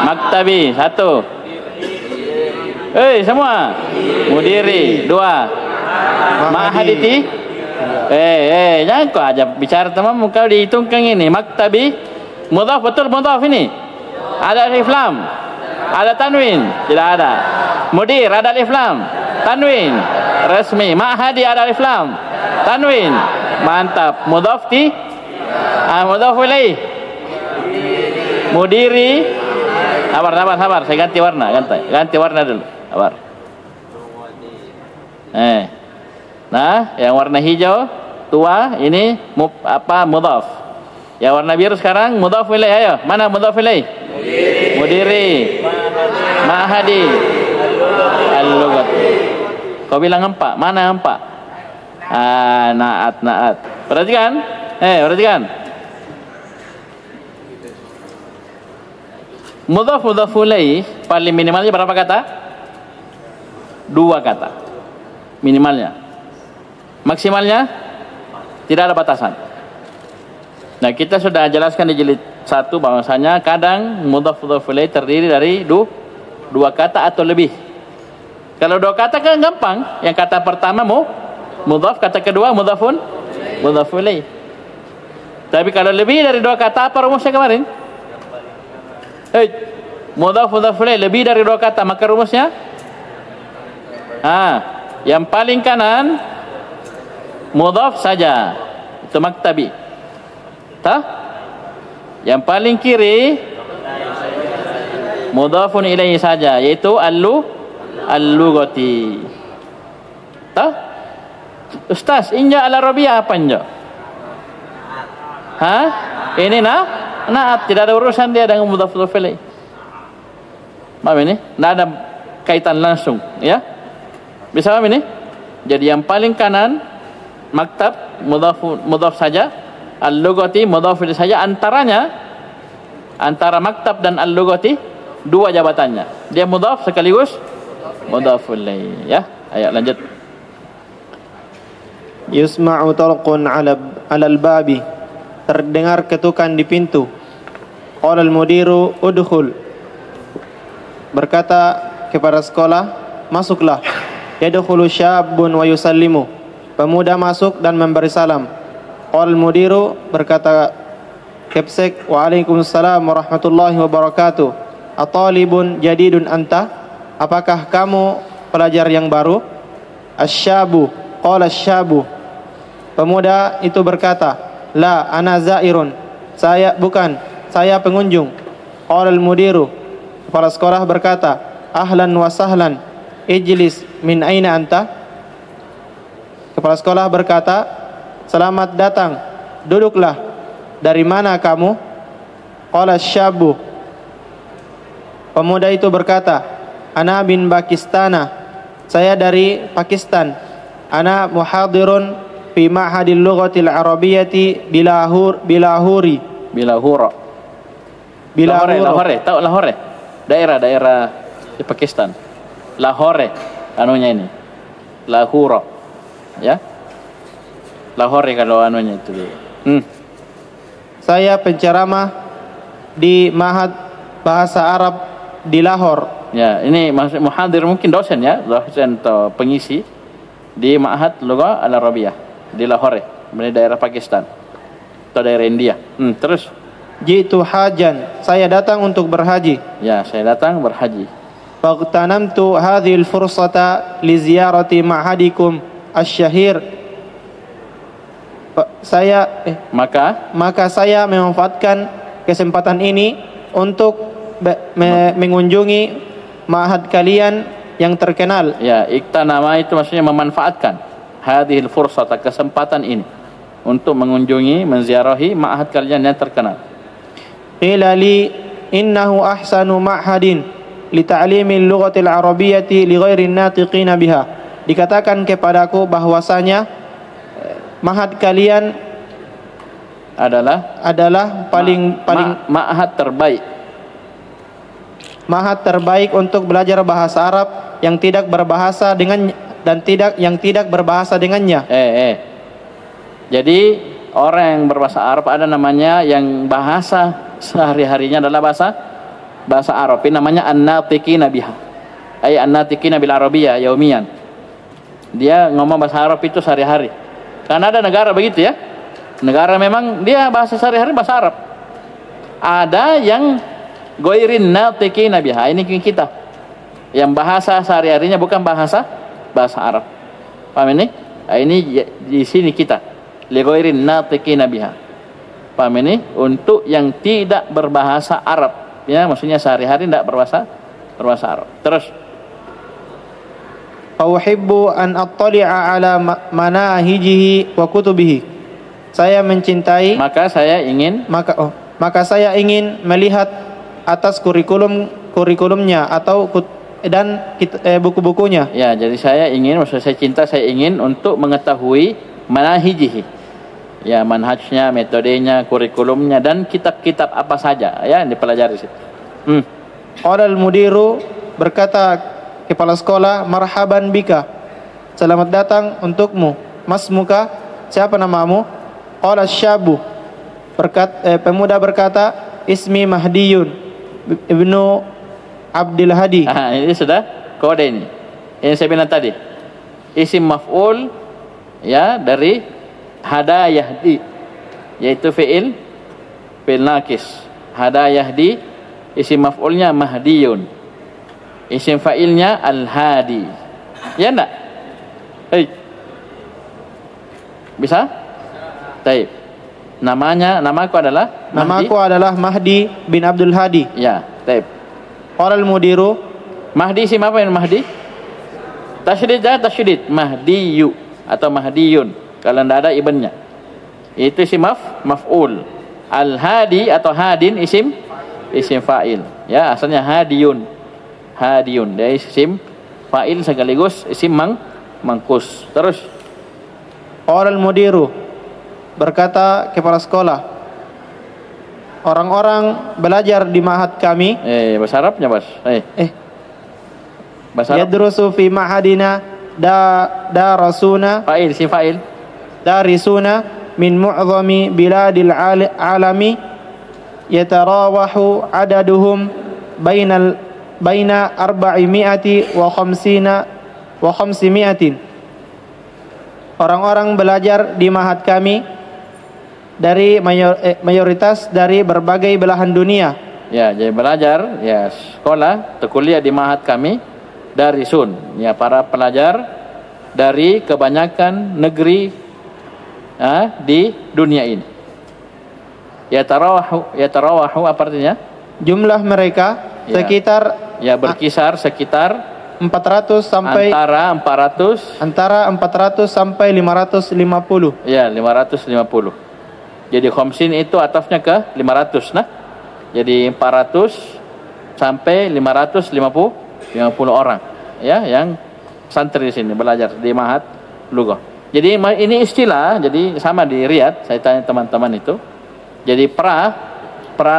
Maktabi, 1. Semua. Mudiri, 2. Ma'haditi. Jangan kau aja bicara teman kau dihitungkan ini. Maktabi, mudhaf betul mudhaf ini. Ada alif lam, ada tanwin, tidak ada. Mudir ada alif lam, tanwin, resmi. Ma'hadi ada alif lam, tanwin, mantap. Mudhaf ti, mudhaf ilaih. Mudiri, sabar. Saya ganti warna dulu. Sabar. Nah, yang warna hijau tua ini mudhaf. Yang warna biru sekarang mudhaf ilaih. Ayo, mana mudhaf ilaih? Mudiri. Ma'hadi. Al-lughat. Kau bilang empat. Mana empat? Naat. Perhatikan. Perhatikan. Mudhaf ilaih paling minimalnya berapa kata? 2 kata. Minimalnya. Maksimalnya tidak ada batasan. Nah, kita sudah jelaskan di jilid 1 bahwasanya kadang mudhaf ilaih terdiri dari 2 kata atau lebih. Kalau 2 kata kan gampang. Yang kata pertama mudhaf, kata kedua mudhaf ilaih. Tapi kalau lebih dari 2 kata, apa rumusnya kemarin? Mudhaf ilaih lebih dari 2 kata, maka rumusnya yang paling kanan mudhaf saja, itu maktabi. Yang paling kiri mudhafun ilaihi saja, yaitu al-lughati. Ustaz, inja al-arabiyah apa inja? Ini naat, tidak ada urusan dia dengan mudhaf ilaih. Paham ini? Tidak ada kaitan langsung, ya. Bisa paham ini? Jadi yang paling kanan maktab mudhaf saja, al-lughati mudhaf ilaih saja. Antara maktab dan al-lughati 2 jabatannya. Dia mudhaf sekaligus mudhaf ilaih, ya. Ayo lanjut. Yusma'u talqun 'alal babi. Terdengar ketukan di pintu. Qala al-mudiru udkhul. Berkata kepada sekolah, masuklah. Yadkhulu syabun wa yusallimu. Pemuda masuk dan memberi salam. Qala al-mudiru, berkata Kepsek, waalaikumsalam warahmatullahi wabarakatuh. Atalibun jadidun anta? Apakah kamu pelajar yang baru? Asyabu, qala asyabu. Pemuda itu berkata, la ana zairun. Saya pengunjung. Qala al-mudiru. Kepala sekolah berkata, ahlan wa sahlan. Ijlis min aina anta? Kepala sekolah berkata, selamat datang, duduklah. Dari mana kamu? Qala syabu. Pemuda itu berkata, ana bin Pakistana. Saya dari Pakistan. Ana muhadirun fi ma'hadil lughatil arabiyyati Bilahuri. Lahore. Tahu Lahore? Daerah di Pakistan. Lahore anunya ini. Lahore. Ya. Lahore kalau anunya itu. Saya penceramah di Ma'had Bahasa Arab di Lahore. Ya, ini maksud muhadir mungkin dosen ya, dosen atau pengisi di Ma'had Lugha Al-Arabiyah di Lahore, di daerah Pakistan atau daerah India. Terus jitu hajan, saya datang untuk berhaji. Ya, saya datang berhaji. Faqtanamtu hadhil fursata li ziyarati ma'hadikum asy-syahir. Maka saya memanfaatkan kesempatan ini untuk mengunjungi ma'had kalian yang terkenal. Ya, iktanama itu maksudnya memanfaatkan hadhil fursata, kesempatan ini untuk mengunjungi, menziarahi ma'had kalian yang terkenal. Qila li innahu ahsanu ma'hadin li ta'limil lughatil arabiyyati li ghairi natiqina biha. Dikatakan kepadaku bahwasanya ma'had kalian adalah paling ma'had terbaik. Ma'had terbaik untuk belajar bahasa Arab yang tidak berbahasa dengan dan yang tidak berbahasa dengannya. Jadi orang yang berbahasa Arab ada namanya yang bahasa sehari-harinya adalah bahasa Arab. Ini namanya an-natiqina biha. Ay an-natiqina bil arabiyyah yaumiyan. Dia ngomong bahasa Arab itu sehari-hari. Karena ada negara begitu ya. Negara memang dia bahasa sehari-hari bahasa Arab. Ada yang goirin natiqina biha. Ini kita. Yang bahasa sehari-harinya bukan bahasa Arab. Paham ini? Ini di sini kita. Lighoirin natiqina biha. Paham ini? Untuk yang tidak berbahasa Arab. Ya, maksudnya sehari-hari tidak berbahasa Arab. Terus. Fauhibbu an attali'a ala manahijihi wa kutubihi. Saya mencintai. Maka saya ingin melihat atas kurikulumnya atau dan buku-bukunya. Ya, jadi saya ingin untuk mengetahui manahijihi. Ya, manhajnya, metodenya, kurikulumnya dan kitab-kitab apa saja ya yang dipelajari situ. Qala al-mudiru, berkata kepala sekolah, marhaban bika. Selamat datang untukmu. Masmuka, siapa namamu? Qala syabu. Pemuda berkata, ismi Mahdiyun ibnu Abdul Hadi. Ini sudah kode ini. Yang saya bilang tadi. Isim maf'ul ya dari hada yahdi, yaitu fi'il naqis. Hada yahdi, isim maf'ulnya mahdiyun, isim fa'ilnya al-hadi. Ya enggak? Bisa? Baik. Namaku adalah Mahdi bin Abdul Hadi. Ya, baik. Qala al-mudiru, Mahdi isim apa yang Mahdi? Tasydid Mahdiyu atau Mahdiyun. Kalau tidak ada ibnnya, itu isim maf'ul. Al-hadi atau hadin isim fa'il. Ya, asalnya hadiyun. Dia isim fa'il sekaligus isim mangkus. Terus. Qala al-mudiru, berkata kepala sekolah, orang-orang belajar di ma'had kami. Bahasa Arabnya, Bos. Bahasa Arab. Yadrusu fi ma'hadina darasuna. Fa'il, isim fa'il. Darisuna min mu'zami biladil alami yatarawahu adaduhum baina 400 wa 500. Orang-orang belajar di ma'had kami dari mayoritas dari berbagai belahan dunia. Ya, jadi belajar ya sekolah atau kuliah di ma'had kami dari sun. Ya, para pelajar dari kebanyakan negeri di dunia ini. Yatarawahu apa artinya? Jumlah mereka sekitar berkisar sekitar 400 sampai antara 400 sampai 550. Ya, 550. Jadi khamsin itu atafnya ke 500 nah. Jadi 400 sampai 550 orang ya yang santri di sini belajar di Ma'had Lughah. Jadi ini istilah, jadi sama di Riyadh, saya tanya teman-teman itu. Jadi pra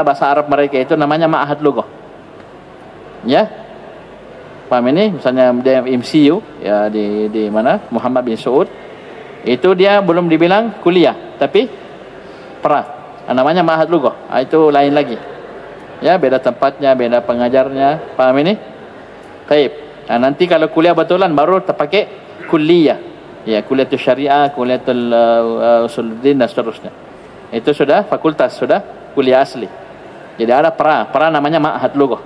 bahasa Arab mereka itu namanya Ma'had Lughah. Ya. Paham ini? Misalnya dia MCU ya di mana? Muhammad bin Saud. Itu dia belum dibilang kuliah, tapi pra. Namanya Ma'had Lughah. Itu lain lagi. Ya, beda tempatnya, beda pengajarnya. Paham ini? Baik. Nanti kalau kuliah betulan baru terpakai kuliah. Ya, kuliatul syariah, kuliatul usuluddin dan seterusnya. Itu sudah fakultas, sudah kuliah asli. Jadi ada pra namanya Ma'had Lughah.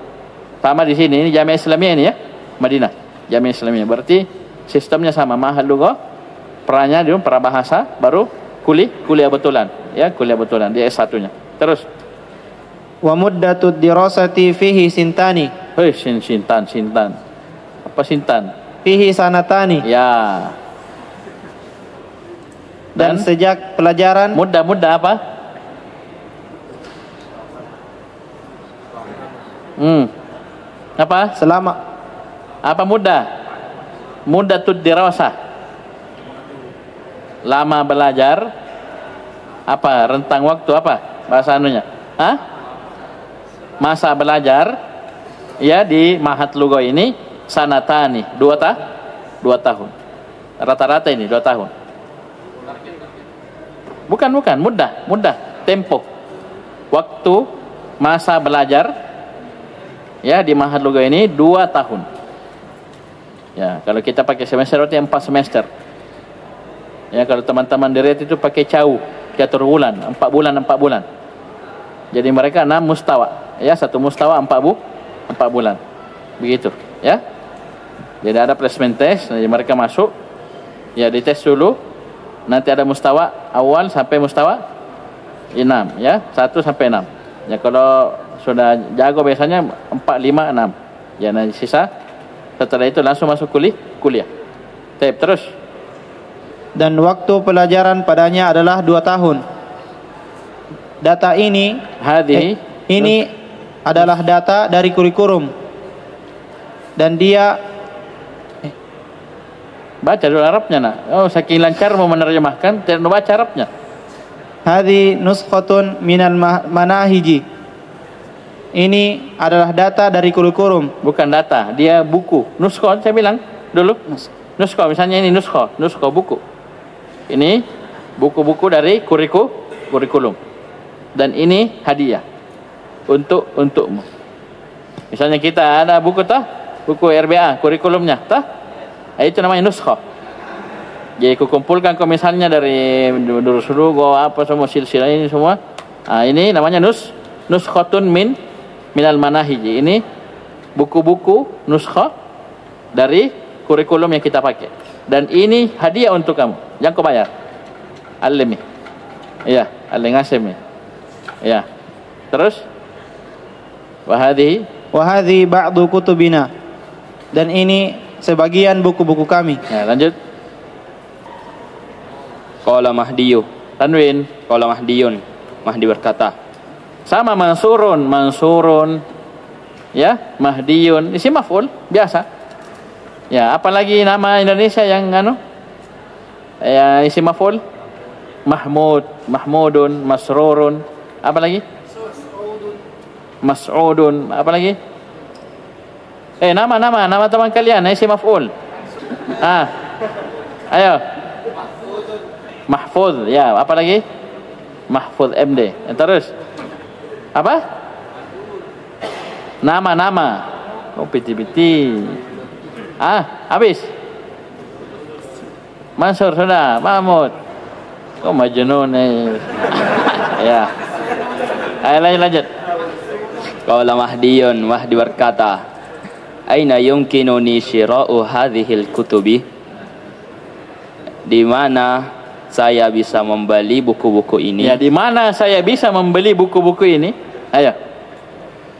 Sama di sini, ini Jamiah Islamiyah ini ya, Madinah. Jamiah Islamiyah. Berarti sistemnya sama, Ma'had Lughah, pra-nya dulu pra bahasa, baru kuliah betulan, ya, kuliah betulan dia S1-nya. Terus wa muddatud dirasati fihi sintani. Sintan. Apa sintan? Fihi sanatani. Ya. Dan sejak pelajaran muda apa? Apa? Selama apa muda tud dirasah. Lama belajar. Apa? Rentang waktu apa? Bahasa anunya? Masa belajar ya di Ma'had Lughah ini sanatani, 2 tahun. Rata-rata ini 2 tahun. Bukan, mudah. Tempo. Waktu masa belajar ya di Ma'had Lugah ini 2 tahun. Ya, kalau kita pakai semester berarti 4 semester. Ya, kalau teman-teman di Riyadh itu pakai catur bulan, 4 bulan. Jadi mereka 6 mustawa. Ya, 1 mustawa 4 bulan. Begitu, ya. Jadi ada placement test, jadi mereka masuk. Ya, dites dulu. Nanti ada mustawa awal sampai mustawa 6, ya. 1 sampai 6. Ya, kalau sudah jago biasanya 4, 5, 6. Ya, nanti sisa setelah itu langsung masuk kuliah. Terus. Dan waktu pelajaran padanya adalah 2 tahun. Data ini adalah data dari kurikulum. Dan dia baca dulu Arabnya nak. Oh, saking lancar mau menerjemahkan, tidak baca Arabnya. Hadhi nuskhatun minal manahiji. Ini adalah data dari kurikulum. Bukan data, dia buku. Nuskho saya bilang dulu. Nuskho misalnya ini nuskho buku. Ini buku-buku dari kurikulum. Dan ini hadiah untukmu. Misalnya kita ada buku buku RBA kurikulumnya itu namanya nuskho. Jadi kukumpulkan misalnya dari Durus Lugo apa semua silsilah ini semua. Ini namanya nuskhatun minal manahiji. Ini buku-buku nuskho dari kurikulum yang kita pakai. Dan ini hadiah untuk kamu. Jangan kau bayar. Alimi. Iya, alingasim. Ya. Terus wahadhi ba'du kutubina. Dan ini sebagian buku-buku kami. Ya, lanjut. Qala Mahdiyu. Tanwin. Qala Mahdiyun. Mahdi berkata. Sama mansurun. Ya, Mahdiyun. Isi maf'ul biasa. Ya, apalagi nama Indonesia yang ya isi maf'ul? Mahmudun, Masrurun. Apa lagi? Mas'udun. Apa lagi? Nama teman kalian isi maf'ul. Ayo. Mahfuz. Ya, apa lagi? Mahfuz MD. Terus. Apa? Nama. Oh, piti. Habis. Mansur sudah, Mahmud. Kau majnun ya. Ayo lanjut. Qala Mahdiyun. Mahdi berkata, aina yumkinuni syira'u hadhil kutubi? Di mana saya bisa membeli buku-buku ini? Ya, di mana saya bisa membeli buku-buku ini? Ayo.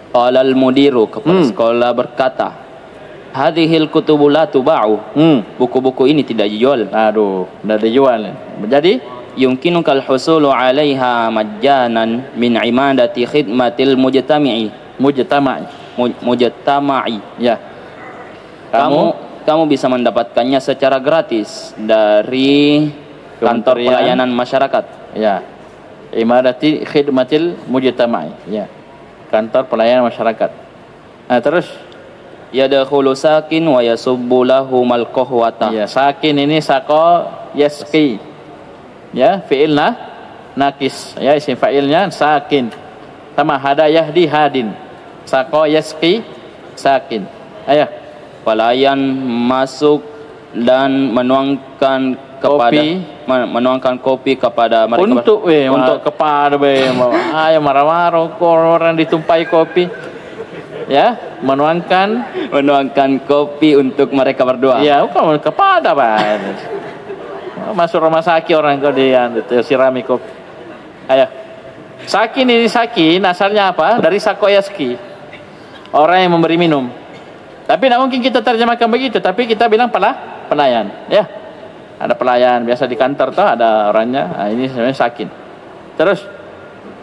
Qala al-mudiru, kepala sekolah berkata, hadhil kutubu la tuba'u. Buku-buku ini tidak dijual. Aduh, tidak dijual. Jadi yumkinuka al-husulu 'alaiha majjanan min imadati khidmatil mujtama'i. Ya. Kamu bisa mendapatkannya secara gratis dari kantor pelayanan masyarakat. Ya. Imadati khidmatil mujtama'i. Ya. Kantor pelayanan masyarakat. Terus yadkhulu sakin wa yasubbu lahumal qahwata. Ya, sakin ini saqo yasqi. Ya, fi'ilna nakis. Ya, isim fa'ilnya sakin. Sama hadayah di hadin. Saqo yasqi sakin. Ayo. Pelayan masuk dan menuangkan kopi kepada mereka. Untuk kepada ayo marah-marah orang ditumpai kopi. Ya, menuangkan kopi untuk mereka berdua. Ya, bukan kepada masuk rumah sakit orang kau sirami kopi. Ayo. Sakin ini asalnya apa? Dari sakoyaski. Orang yang memberi minum. Tapi tidak mungkin kita terjemahkan begitu, tapi kita bilang pelayan, ya. Ada pelayan biasa di kantor ada orangnya. Ini sebenarnya sakin. Terus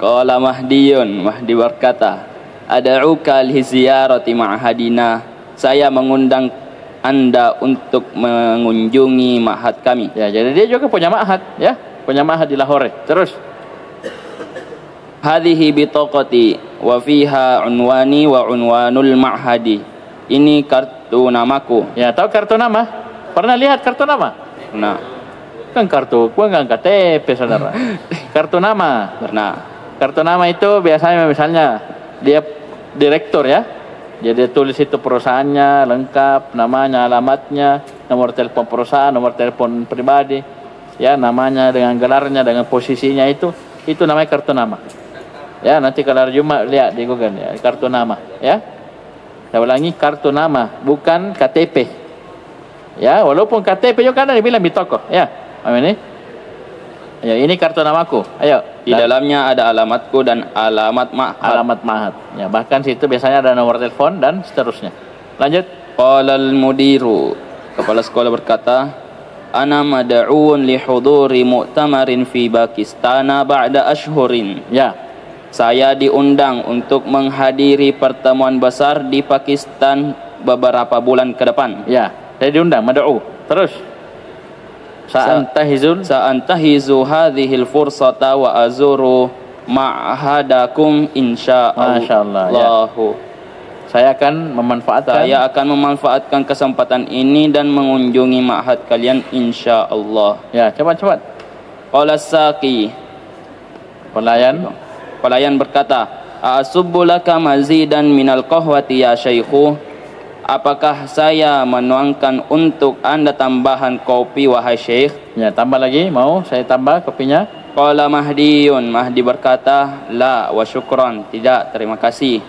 qala Mahdiyun. Mahdi berkata, ad'uka liziyarati ma'hadina. Saya mengundang Anda untuk mengunjungi ma'had kami. Ya, jadi dia juga punya ma'had, ya. Punya ma'had di Lahore. Terus hadhihi bitaqati wa fiha unwani wa unwanul ma'hadi. Ini kartu namaku. Ya, tahu kartu nama? Pernah lihat kartu nama? Nah. Kan kartu, bukan KTP saudara. Kartu nama. Karena Kartu nama itu biasanya misalnya dia direktur ya. Jadi tulis itu perusahaannya lengkap, namanya, alamatnya, nomor telepon perusahaan, nomor telepon pribadi, ya namanya dengan gelarnya, dengan posisinya itu namanya kartu nama. Ya nanti kalau Jumat lihat di Google ya kartu nama. Ya, saya ulangi kartu nama, bukan KTP. Ya walaupun KTP juga kadang dibilang bitoko. Ya, ini. Ya ini kartu namaku. Ayo. di dalamnya ada alamatku dan alamat ma'had. Alamat ma'had. Ya, bahkan situ biasanya ada nomor telepon dan seterusnya. Lanjut. Qala al-mudiru, kepala sekolah berkata, ana mad'uun li huduri mu'tamarin fi Pakistan ba'da ashhurin. Ya. Saya diundang untuk menghadiri pertemuan besar di Pakistan beberapa bulan ke depan. Ya, saya diundang mad'u. Terus. Sa'antahizu hadhil fursata wa azuru ma'hadakum insyaallah. Ya. Saya akan memanfaatkan kesempatan ini dan mengunjungi ma'had kalian insyaallah. Ya, cepat. Qala Saqi, pelayan berkata, asubbu laka mazidan minal qahwati ya syaikhu. Apakah saya menuangkan untuk anda tambahan kopi wahai syekh? Ya, tambah lagi, mau saya tambah kopinya? Qala Mahdiyun, Mahdi berkata, la wa syukran, tidak, terima kasih.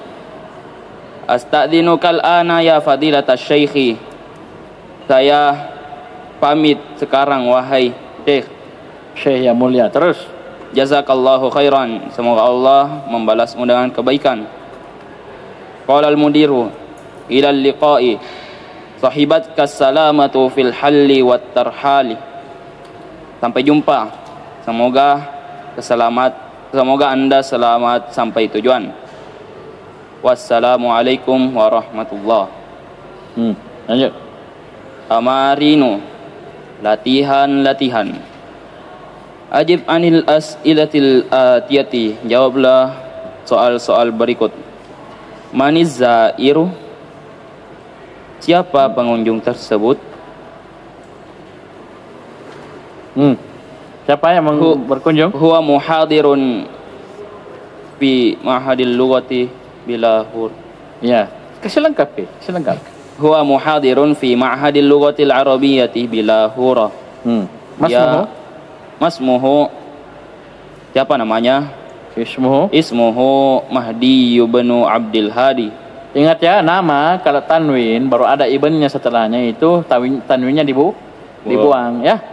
Asta'dzinukal ana ya fadilata syaikhi. Saya pamit sekarang wahai syekh. Syekh yang mulia. Terus. Jazakallahu khairan, semoga Allah membalasmu dengan kebaikan. Qala al-mudiru, ilal liqa'i sahibatka salamatu fil halli wat tarhali. Sampai jumpa, semoga anda selamat sampai tujuan. Wassalamualaikum warahmatullah. Lanjut. Amarinu, latihan. Ajib anil as'ilatil atiyati, jawablah soal-soal berikut. Maniz zairu, siapa pengunjung tersebut? Siapa yang berkunjung? Huwa muhadirun fi ma'hadil lughati bilahur. Ya, kasih lengkap. Huwa muhadirun fi ma'hadil lughatil arabiyyati bilahura. Masmuhu, siapa namanya? Ismuhu Mahdi bin Abdul Hadi. Ingat ya, nama kalau tanwin baru ada ibnnya setelahnya itu tanwinnya dibuang ya.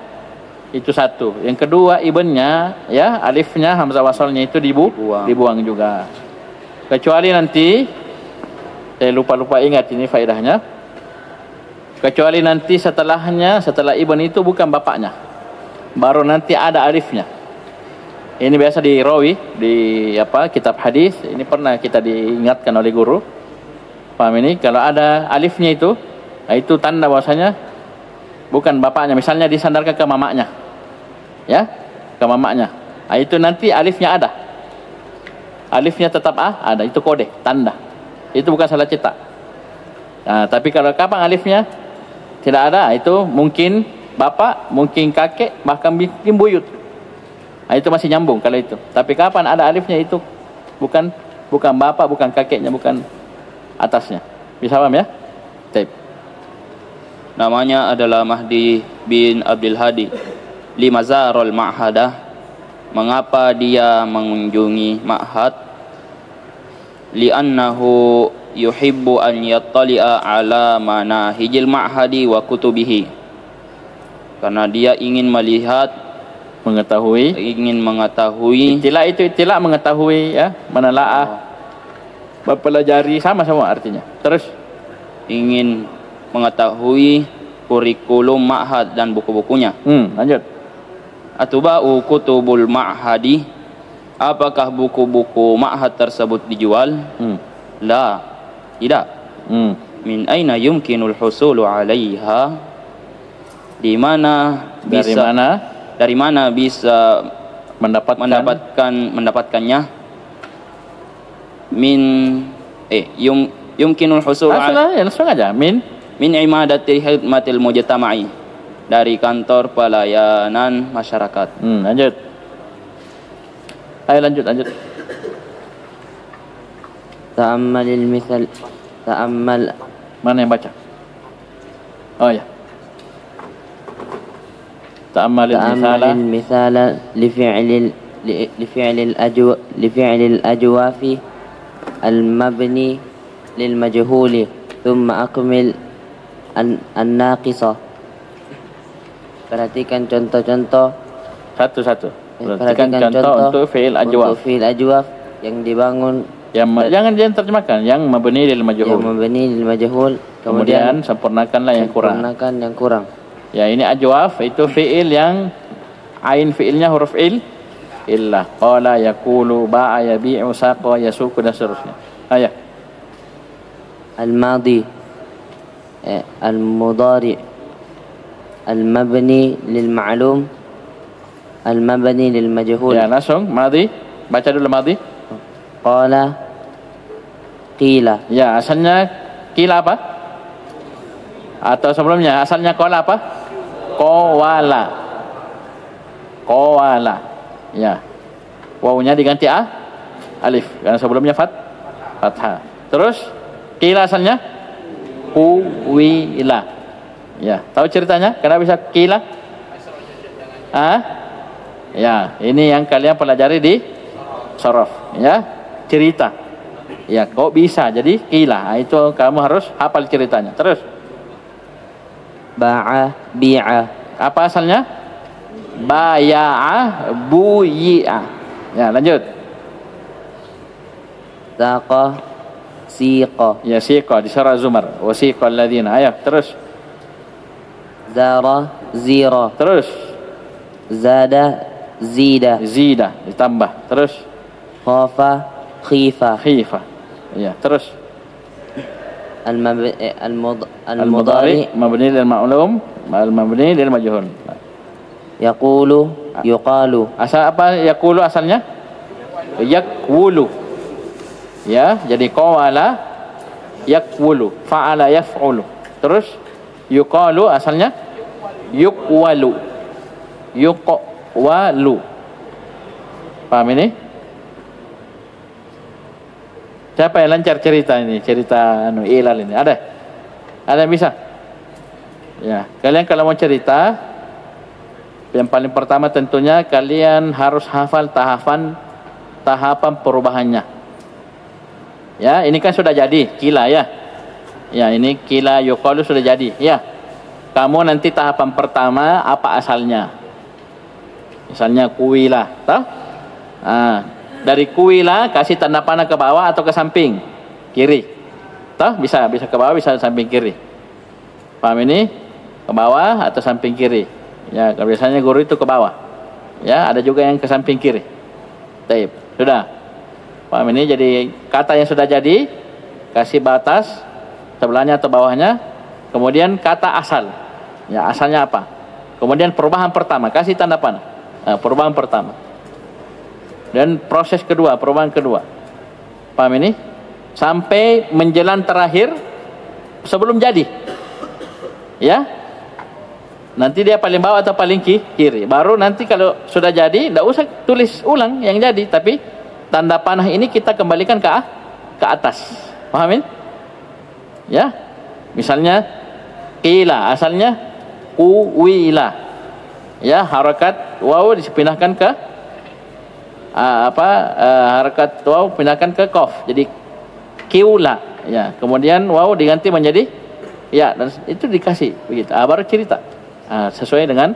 Itu satu. Yang kedua ibnnya ya, alifnya hamzah wasalnya itu dibuang juga. Kecuali nanti saya lupa ingat ini faedahnya. Kecuali nanti setelah ibn itu bukan bapaknya. Baru nanti ada alifnya. Ini biasa di rawi di kitab hadis, ini pernah kita diingatkan oleh guru. Paham ini? Kalau ada alifnya itu tanda bahwasanya bukan bapaknya. Misalnya disandarkan ke mamaknya. Ya, ke mamaknya. Itu nanti alifnya ada. Alifnya tetap ada, itu kode, tanda. Itu bukan salah cetak. Nah, tapi kalau kapan alifnya tidak ada, itu mungkin bapak, mungkin kakek, bahkan mungkin buyut. Itu masih nyambung kalau itu. Tapi kapan ada alifnya itu bukan bapak, bukan kakeknya, bukan atasnya. Bisa paham ya? Baik. Namanya adalah Mahdi bin Abdul Hadi. Limazarul ma'hadah. Mengapa dia mengunjungi ma'had? Li'annahu yuhibbu an yattali'a ala manahijil ma'hadi wa kutubihi. Karena dia ingin mengetahui itilak mengetahui ya, menelaah, mempelajari sama artinya. Terus ingin mengetahui kurikulum ma'had dan buku-bukunya. Lanjut. Atuba'u kutubul ma'hadi, apakah buku-buku ma'had tersebut dijual? La, tidak. Min aina yumkinul husulu 'alaiha? Dari mana bisa mendapatkannya? Yumkinul husul langsung aja min imadatil hikmatil mujtama'i, dari kantor pelayanan masyarakat. Lanjut. Ayo lanjut. Ta'ammalil misal. Ta'ammal. Mana yang baca? Oh ya. Ta'ammalil misala لفعل الأجواف المبني للمجهول ثم أكمل الناقصة. Perhatikan contoh-contoh. Satu-satu. Perhatikan contoh untuk fi'il ajwaf. Untuk fi'il ajwaf yang dibangun. Jangan terjemahkan. Yang mabni lil majhul. Yang mabni lil majhul. Kemudian sempurnakanlah yang kurang. Sempurnakan yang kurang. Ya, ini ajwaf itu fi'il yang ain fi'ilnya huruf illah. Qala, yaqulu, ba'a, yabi'u, saqa, yasuqu dan seterusnya. Ayah. Al-madi, al-mudari, al-mabni lil ma'lum, al-mabni lil majhul. Ya, langsung madi. Baca dulu madi. Qala, qila. Ya, asalnya qila apa? Atau sebelumnya asalnya qala apa? Qawala. Ya. Wawunya diganti alif karena sebelumnya fathah. Terus qila asalnya kuwila. Ya, tahu ceritanya? Kenapa bisa qila? Ya, ini yang kalian pelajari di sorof, ya. Cerita. Ya, kok bisa jadi qila? Itu kamu harus hafal ceritanya. Terus ba'a, bi'a. Apa asalnya? Baya'a, buyi'a. Ya, lanjut. Saqa, siqa. Ya, siqa di surah Zumar. Wasiqa alladziina. Ayo, terus. Zara, zira. Terus. Zada, zida. Zida, ditambah. Terus. Khafa, khifa. Khifa. Ya, terus. Al-mudari mabni lil ma'lum, al-mabni lil majhul. Yaqulu, yuqalu. Asal apa yaqulu asalnya? Yaqulu. Ya, jadi qawala yaqulu, fa'ala yaf'ulu. Terus yuqalu asalnya yuqwalu. Yuqwalu. Paham ini? Siapa yang lancar cerita ini? Cerita ilal ini. Ada yang bisa? Ya, kalian kalau mau cerita, yang paling pertama tentunya kalian harus hafal tahapan perubahannya. Ya, ini kan sudah jadi qila ya. Ya, ini qila yuqalu sudah jadi. Ya. Kamu nanti tahapan pertama apa asalnya? Misalnya kuwila, tahu? Dari kuwila kasih tanda panah ke bawah atau ke samping kiri. Tahu? Bisa ke bawah, bisa samping kiri. Paham ini? Ke bawah atau samping kiri. Ya, biasanya guru itu ke bawah. Ya, ada juga yang ke samping kiri. Taib. Sudah. Paham ini? Jadi kata yang sudah jadi kasih batas sebelahnya atau bawahnya. Kemudian kata asal. Ya, asalnya apa? Kemudian perubahan pertama, kasih tanda panah. Nah, perubahan pertama. Dan proses kedua, perubahan kedua. Paham ini? Sampai menjelang terakhir sebelum jadi. Ya. Nanti dia paling bawah atau paling kiri. Baru nanti kalau sudah jadi, tidak usah tulis ulang yang jadi. Tapi tanda panah ini kita kembalikan ke atas. Paham ini? Ya. Misalnya qila, asalnya kuwila. Ya, harakat waw dipindahkan ke harakat waw pindahkan ke qaf. Jadi kiula. Ya, kemudian waw diganti menjadi ya, dan itu dikasih begitu. Baru cerita. Sesuai dengan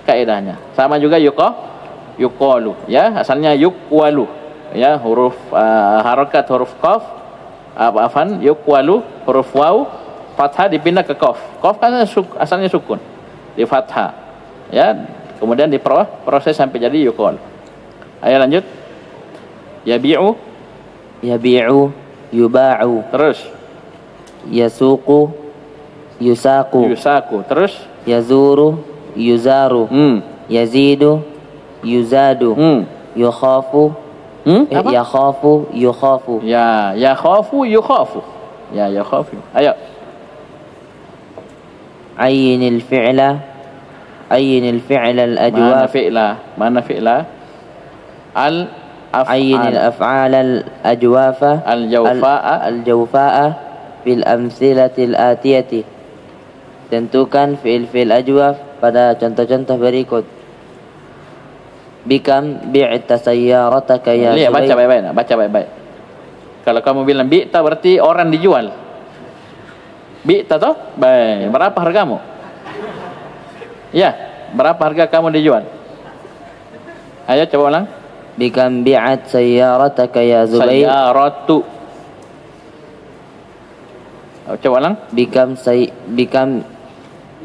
kaedahnya. Sama juga yuqalu, ya, asalnya yuqwalu, ya, huruf harakat huruf qaf, yuqwalu huruf waw fathah dipindah ke qaf. Qaf kan asalnya sukun, di fathah, ya, kemudian diproses sampai jadi yuqal. Ayo lanjut. Yabi'u, yuba'u. Terus. Yasuqu, yusaku. Terus. Yazuru, yuzaru. Yazidu, yuzadu. Yukhafu, yakhafu, yukhafu. Ya, yakhafu, yukhafu. Ya, yakhafu. Ayo. Aynil fi'la عين الفعل Mana الأجواف fi'la? Mana fi'la? عين الأفعال الأجواف الجوفاء الجوفاء في الأمثلة الآتية. Tentukan fi'il-fi'il ajwaf pada contoh-contoh berikut. Bikam bi'ta sayyarataka ya Lihat, baca Zubair. baik-baik, baca baik-baik. Kalau kamu bilang bi'ta berarti orang dijual. Bi'ta toh? Baik. Berapa hargamu? Ya, berapa harga kamu dijual? Ayo coba ulang. Bikam bi'at sayyarataka ya Zubair. Sayyaratu. Coba ulang. Bikam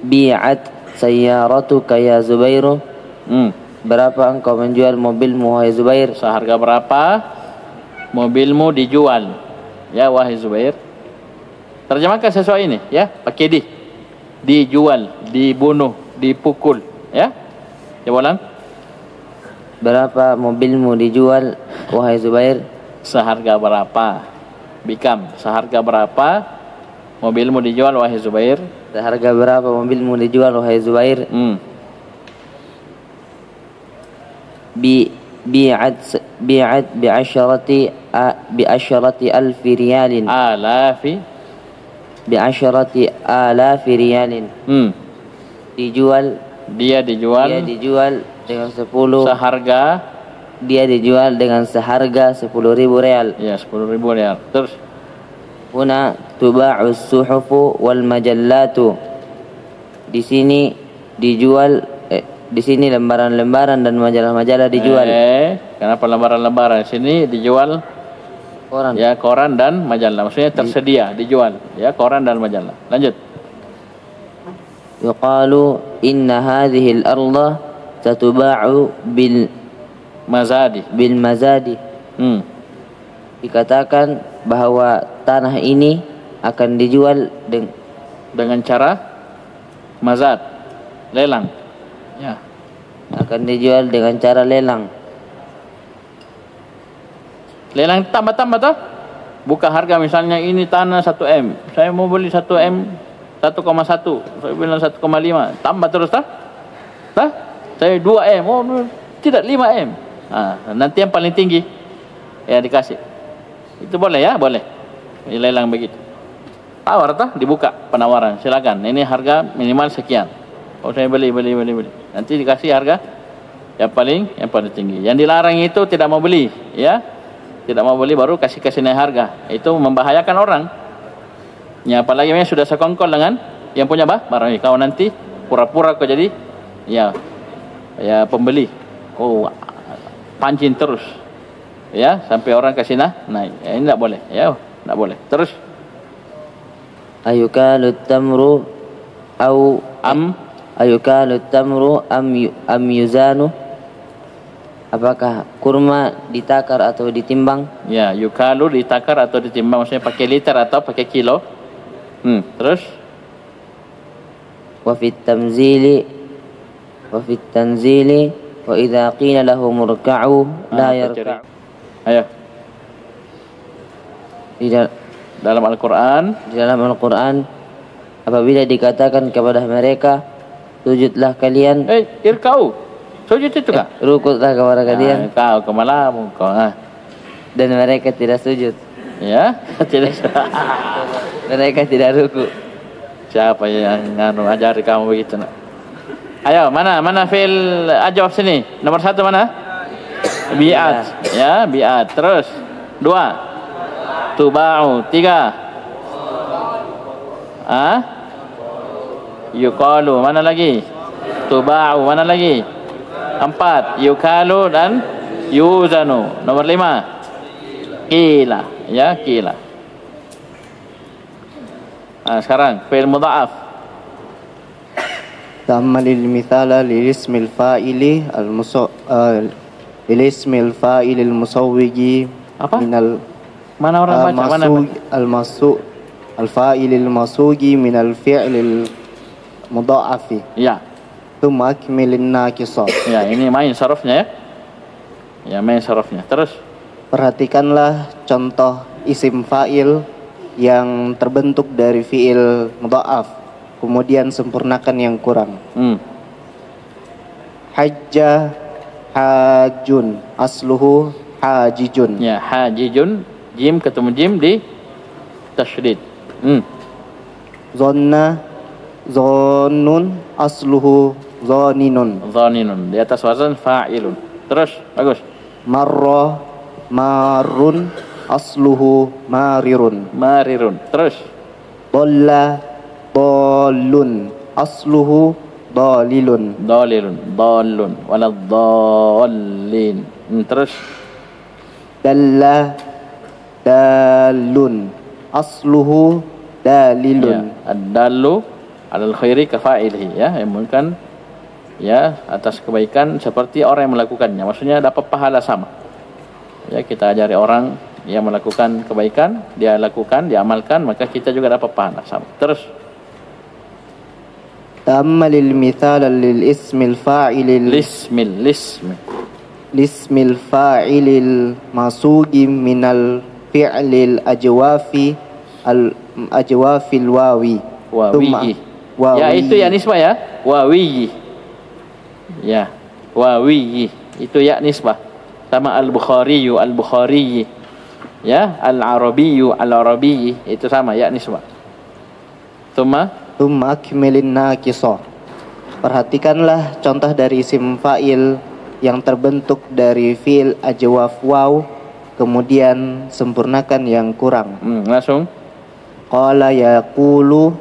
bi'at sayyaratuka ya Zubairu. Berapa engkau menjual mobilmu wahai Zubair? Seharga berapa mobilmu dijual? Ya wahai Zubair. Terjemahkan sesuai ini, ya. Pakai di. Dijual, dibunuh, dipukul, ya. Coba ulang. Berapa mobilmu dijual wahai Zubair? Seharga berapa? Bikam, seharga berapa mobilmu dijual wahai Zubair? Seharga berapa mobilmu dijual wahai Zubair? bi'at bi'asharati alfi riyalin. Bi'asharati alafi riyalin. Dijual. Dia dijual dengan 10. Seharga. Dia dijual dengan seharga 10.000 real. Ya, 10.000 real. Terus. Huna tuba'u suhufu wal majallatu. Di sini dijual. Di sini lembaran-lembaran dan majalah-majalah dijual. Kenapa lembaran-lembaran? Di sini dijual koran. Ya, koran dan majalah. Maksudnya tersedia dijual. Ya, koran dan majalah. Lanjut. Yuqalu inna hadhihi al-ardha satuba'u bil mazadi. Dikatakan bahwa tanah ini akan dijual dengan cara mazad, lelang. Ya. Akan dijual dengan cara lelang. Lelang tambah-tambah toh? Buka harga misalnya ini tanah 1M. Saya mau beli 1M 1,1. Saya bilang 1,5. Tambah terus toh? Tah? Saya 2M. Oh, tidak 5M. Nanti yang paling tinggi ya dikasih. Itu boleh ya? Boleh. Lelang begitu. Tawar toh? Dibuka penawaran. Silakan. Ini harga minimal sekian. Oh, saya beli. Nanti dikasih harga yang paling tinggi. Yang dilarang itu tidak mau beli, ya. Tidak mau beli baru kasih naik harga. Itu membahayakan orang. Ya, apalagi sudah sekongkol dengan yang punya barang. Kau nanti pura-pura kau jadi ya pembeli. Oh, pancing terus. Ya, sampai orang kasih naik. Ya, ini tidak boleh, ya. Tidak boleh. Terus ayukalut tamru ayukalut tamru am yuzanu. Apakah kurma ditakar atau ditimbang? Ya, yukalu ditakar atau ditimbang, maksudnya pakai liter atau pakai kilo. Terus wa fit tanzili wa idza qila lahu murka'u la yarka'u. Ayo. Di dalam Al-Qur'an apabila dikatakan kepada mereka sujudlah kalian, irka'u, sujud itu kah? Rukutlah kepada kalian. Kau kemalamu kau. Dan mereka tidak sujud. Ya, tidak. Mereka tidak ruku. Siapa yang ajari kamu begitu nak? Ayo, mana fi'il ajwaf sini? Nomor 1 mana? Bi'at. Ya, bi'at. Terus 2 tuba'u. 3 yuqalu. Mana lagi? Tuba'u. Mana lagi? 4 yukalu dan yuzanu. Nomor 5 qila. Ya, qila. Sekarang fi'il mudha'af. Ta'ammalil mithala lilismil fa'ili lilismil fa'ilil musawwigi minal mana orang baca mana al-fa'ilil masugi minal fi'lil mudha'afi. Ya. Tsumma akmilin naqisat. Ya, ini main sarafnya ya. Ya, main sarafnya. Terus perhatikanlah contoh isim fa'il yang terbentuk dari fi'il mudha'af, kemudian sempurnakan yang kurang. hajja hajun asluhu hajijun. Ya, hajijun, jim ketemu jim di tasydid. Zonna zonnun asluhu zoninun. Dhaninun, di atas wazan fa'ilun. Terus, bagus. Marra marrun asluhu marirun. Marirun. Terus. Dolla dollun asluhu dolilun. Dalilun, dalun, waladdallin. Terus. Dalla dalun asluhu dalilun. Ya, ad-dallu alal khairi kafa'ilihi, ya, yang menunjukkan ya atas kebaikan seperti orang yang melakukannya. Maksudnya dapat pahala sama. Ya, kita ajari orang yang melakukan kebaikan, dia lakukan, dia amalkan, maka kita juga dapat pahala sama. Terus. Ta'ammalil mithala lil ismil fa'ilil lismil fa'ilil masugi minal fi'lil ajwafil wawi. Wawiyi. Ya, itu ya nisbah ya. Wawiyi. Ya, wawiyi. Itu ya nisbah. Sama al-Bukhariyu, al-Bukhariyi. Ya, al-Arabiyyu, al-Arabiyyi. Itu sama ya nisbah. Thumma akmilin naqisah. Perhatikanlah contoh dari isim fa'il yang terbentuk dari fi'il ajwaf waw, kemudian sempurnakan yang kurang. Langsung. Qala yaqulu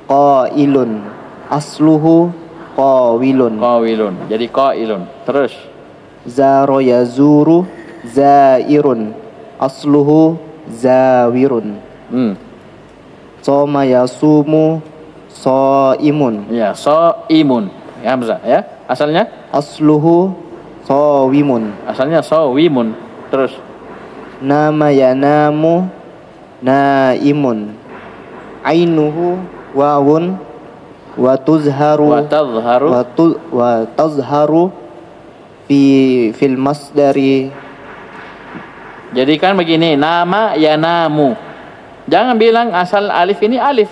qailun asluhu qawilun. Qawilun. Jadi qailun. Terus. Zaro yazuru zairun asluhu zawirun. Soma yasumu soimun. Ya, soimun. Ya, Hamzah ya. Asalnya asluhu sowimun. Asalnya sowimun. Terus. Nama yanamu naimun. Ainuhu wawun wa tuzharu wa tazharu fil masdari. Jadi kan begini, nama yanamu. Jangan bilang asal alif ini alif.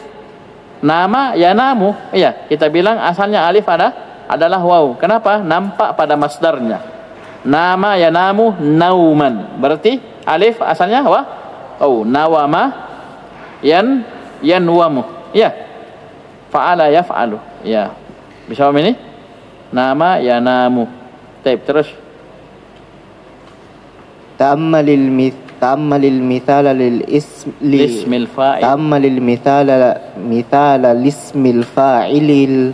Nama yanamu. Iya, kita bilang asalnya alif adalah waw. Kenapa? Nampak pada masdarnya. Nama yanamu nauman. Berarti alif asalnya wa? Oh, nawama yanwamu. Iya. Fa'ala yaf'alu. Iya. Bisa paham ini? Nama yanamu. Taib, terus. Ta'ammalil mithala lismil fa'il. Ta'ammalil mithala lismil fa'ilil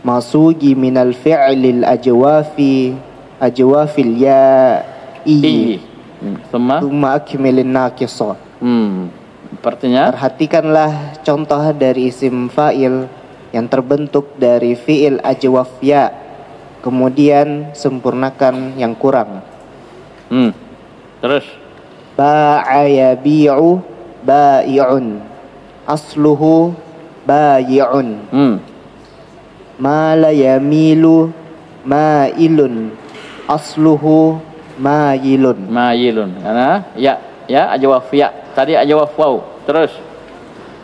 masugi minal fi'lil ajwafil ya'i. Thumma akmilin naqisah. Artinya, perhatikanlah contoh dari isim fa'il yang terbentuk dari fi'il ajwaf ya, kemudian sempurnakan yang kurang. Terus. Ba'a yabi'u ba'i'un asluhu ba'i'un. Mala yamilu ma'ilun asluhu ma'ilun. Ma'ilun. Karena ya ajwaf ya. Tadi ajwaf waw. Terus.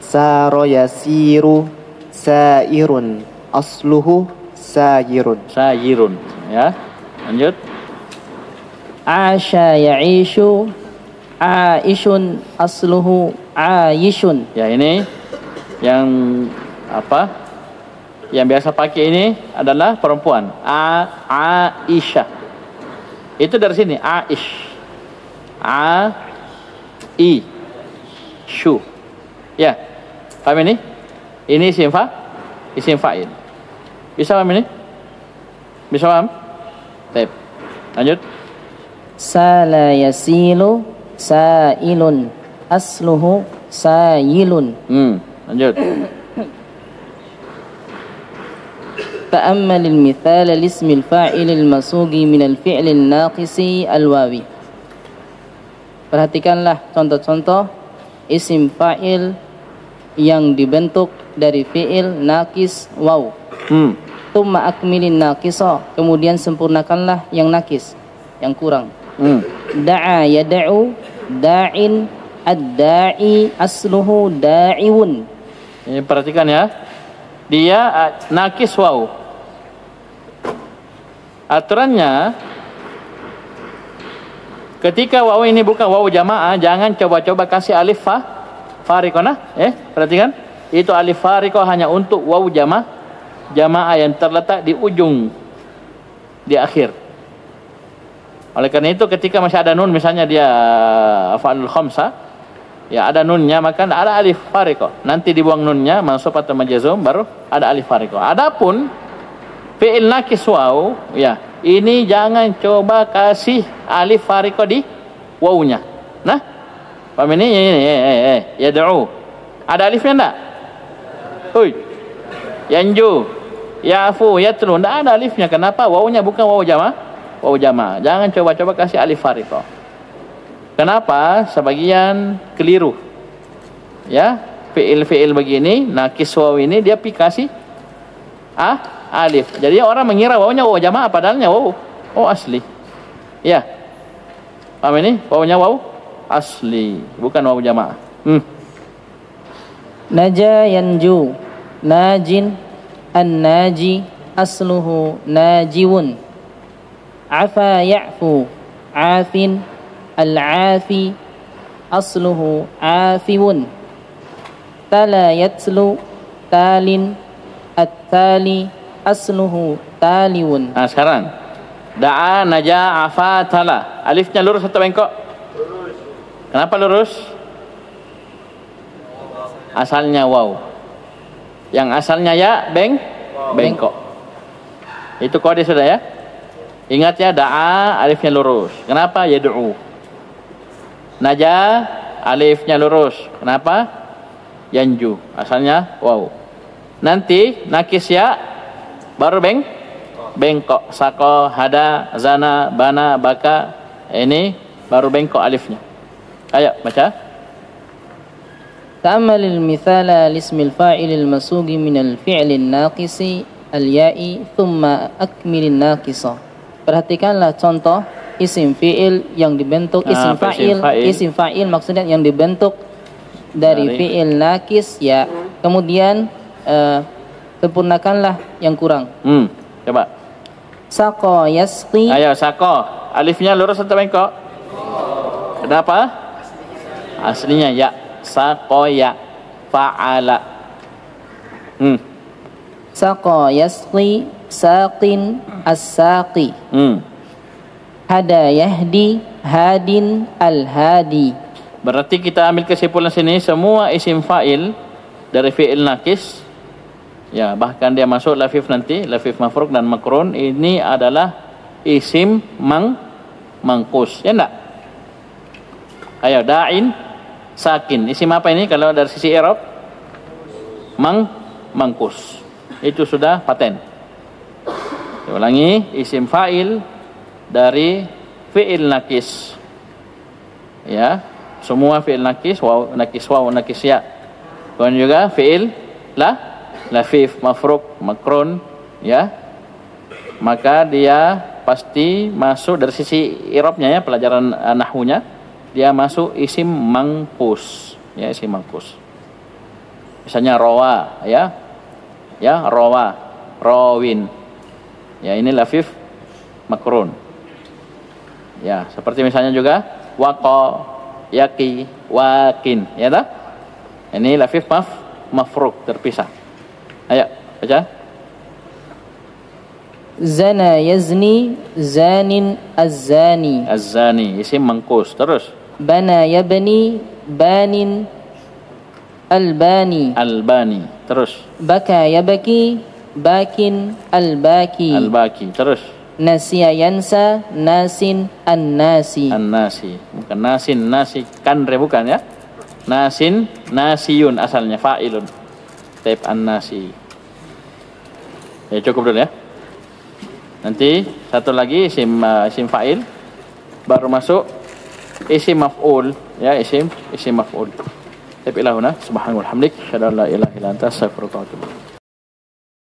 Saro yasiru sairun asluhu sayirun. Sayirun. Ya. Lanjut. Asha ya'ishu aishun asluhu aishun. Ya, ini yang apa? Yang biasa pakai ini adalah perempuan. Aisyah. Itu dari sini Aish. Shu. Ya. Paham ini? Ini isim fa'il. Bisa paham ini? Bisa paham? Baik. Lanjut. Sala yasilu sailun asluhu sayilun. Lanjut. Ta'ammal al-mithal al-ism al-fa'il al-masugi min al-fi'l al-naqisi al-wawi. Perhatikanlah contoh-contoh isim fa'il yang dibentuk dari fi'il naqis waw. Tsumma akmilin naqisa, kemudian sempurnakanlah yang nakis, yang kurang. Da'a yad'u da'in ad-da'i asluhu da'iwun. Ini perhatikan ya. Dia nakis waw. aturannya ketika wawu ini bukan wawu jamaah, jangan coba-coba kasih alif fariqah. Perhatikan, itu alif fariqah hanya untuk wawu jamaah yang terletak di ujung, di akhir. Oleh karena itu ketika masih ada nun, misalnya dia af'alul khamsah, ya ada nunnya, maka ada alif fariqah. Nanti dibuang nunnya, mansub atau majzum, baru ada alif fariqah. Adapun fi'il naqis wawu, ya ini jangan coba kasih alif fariqah di wawunya. Nah, paham ini? Yad'u. Ada alifnya enggak? Yanju, ya'fu, yatlu. Enggak ada alifnya. Kenapa? Wawunya bukan wawu jamaah. Jangan coba-coba kasih alif fariqah. Kenapa? Sebagian keliru. Ya, fi'il begini, naqis wawu ini dia kasih alif. Jadi orang mengira wawunya wawu jamaah, padahalnya wawu asli. Ya. Paham ini? Wawunya wawu asli, bukan wawu jamaah. Naja yanju, najin, an-naji, asluhu najiwun. Afa ya'fu, afin, al-afi, asluhu afiwun. Tala yatlu, talin, at-tali, asluhu taliwun. Nah sekarang da'a, naja, afa, tala. Alifnya lurus atau bengkok? Lurus. Kenapa lurus? Asalnya waw. Yang asalnya ya bengkok. Itu kode sudah ya. Ingat ya, da'a alifnya lurus. Kenapa? Yad'u. Naja alifnya lurus. Kenapa? Yanju. Asalnya waw. Nanti nakis ya baru bengkok. Sako, hada, zana, bana, baka. Ini baru bengkok alifnya. Ayo baca. تأمل المثال لاسم الفاعل المسوق من الفعل الناقص الياء ثم أكمل الناقصة. Perhatikanlah contoh isim fi'il yang dibentuk isim fa'il maksudnya yang dibentuk dari fi'il naqis ya. Kemudian sempurnakanlah yang kurang. Coba. Saqo yasqi. Ayo saqo. Alifnya lurus atau bengkok? Kenapa? Aslinya ya. Saqoya fa'ala. Saqo yasqi, saqin, as-saqi. Hada yahdi, hadin, al-hadi. Berarti kita ambil kesimpulan sini, semua isim fa'il dari fi'il naqis, ya bahkan dia masuk lafif nanti, lafif mafruk dan makrun, ini adalah isim mangkus, ya enggak? Ayo, da'in sakin. Isim apa ini kalau dari sisi i'rab? Mangkus. Itu sudah paten. Ulangi, isim fa'il dari fi'il naqis. Ya, semua fi'il naqis, waw, naqis ya. Kemudian juga fi'il lafif, mafruk, makrun, ya. Maka dia pasti masuk dari sisi i'rabnya ya, pelajaran nahwunya. Dia masuk isim mangkus, ya isim mangkus. Misalnya rawa, ya rawa, rawin, ya ini lafif makrun. Ya seperti misalnya juga waqa, yaqi, wakin, ya dah. Ini lafif mafruk terpisah. Ayo baca. Zana yazni, zanin, az-zani. Az-zani isim mangkus. Terus. Bana yabni, banin, albani. Albani. Terus. Baka yabaki, bakin, albaki. Albaki. Terus. Nasiya yansa, nasin, an-nasi. An-nasi. Bukan nasin, nasi kanre bukan ya. Nasin, nasiyun asalnya fa'ilun. Taib an-nasi. Ya cukup dulu ya. Nanti satu lagi isim fa'il, baru masuk isim maf'ul, ya isim maf'ul. Tapi ilahuna subhanahu wa hamdik, syada la ilaha illa anta astaghfiruka wa atubu ilaik.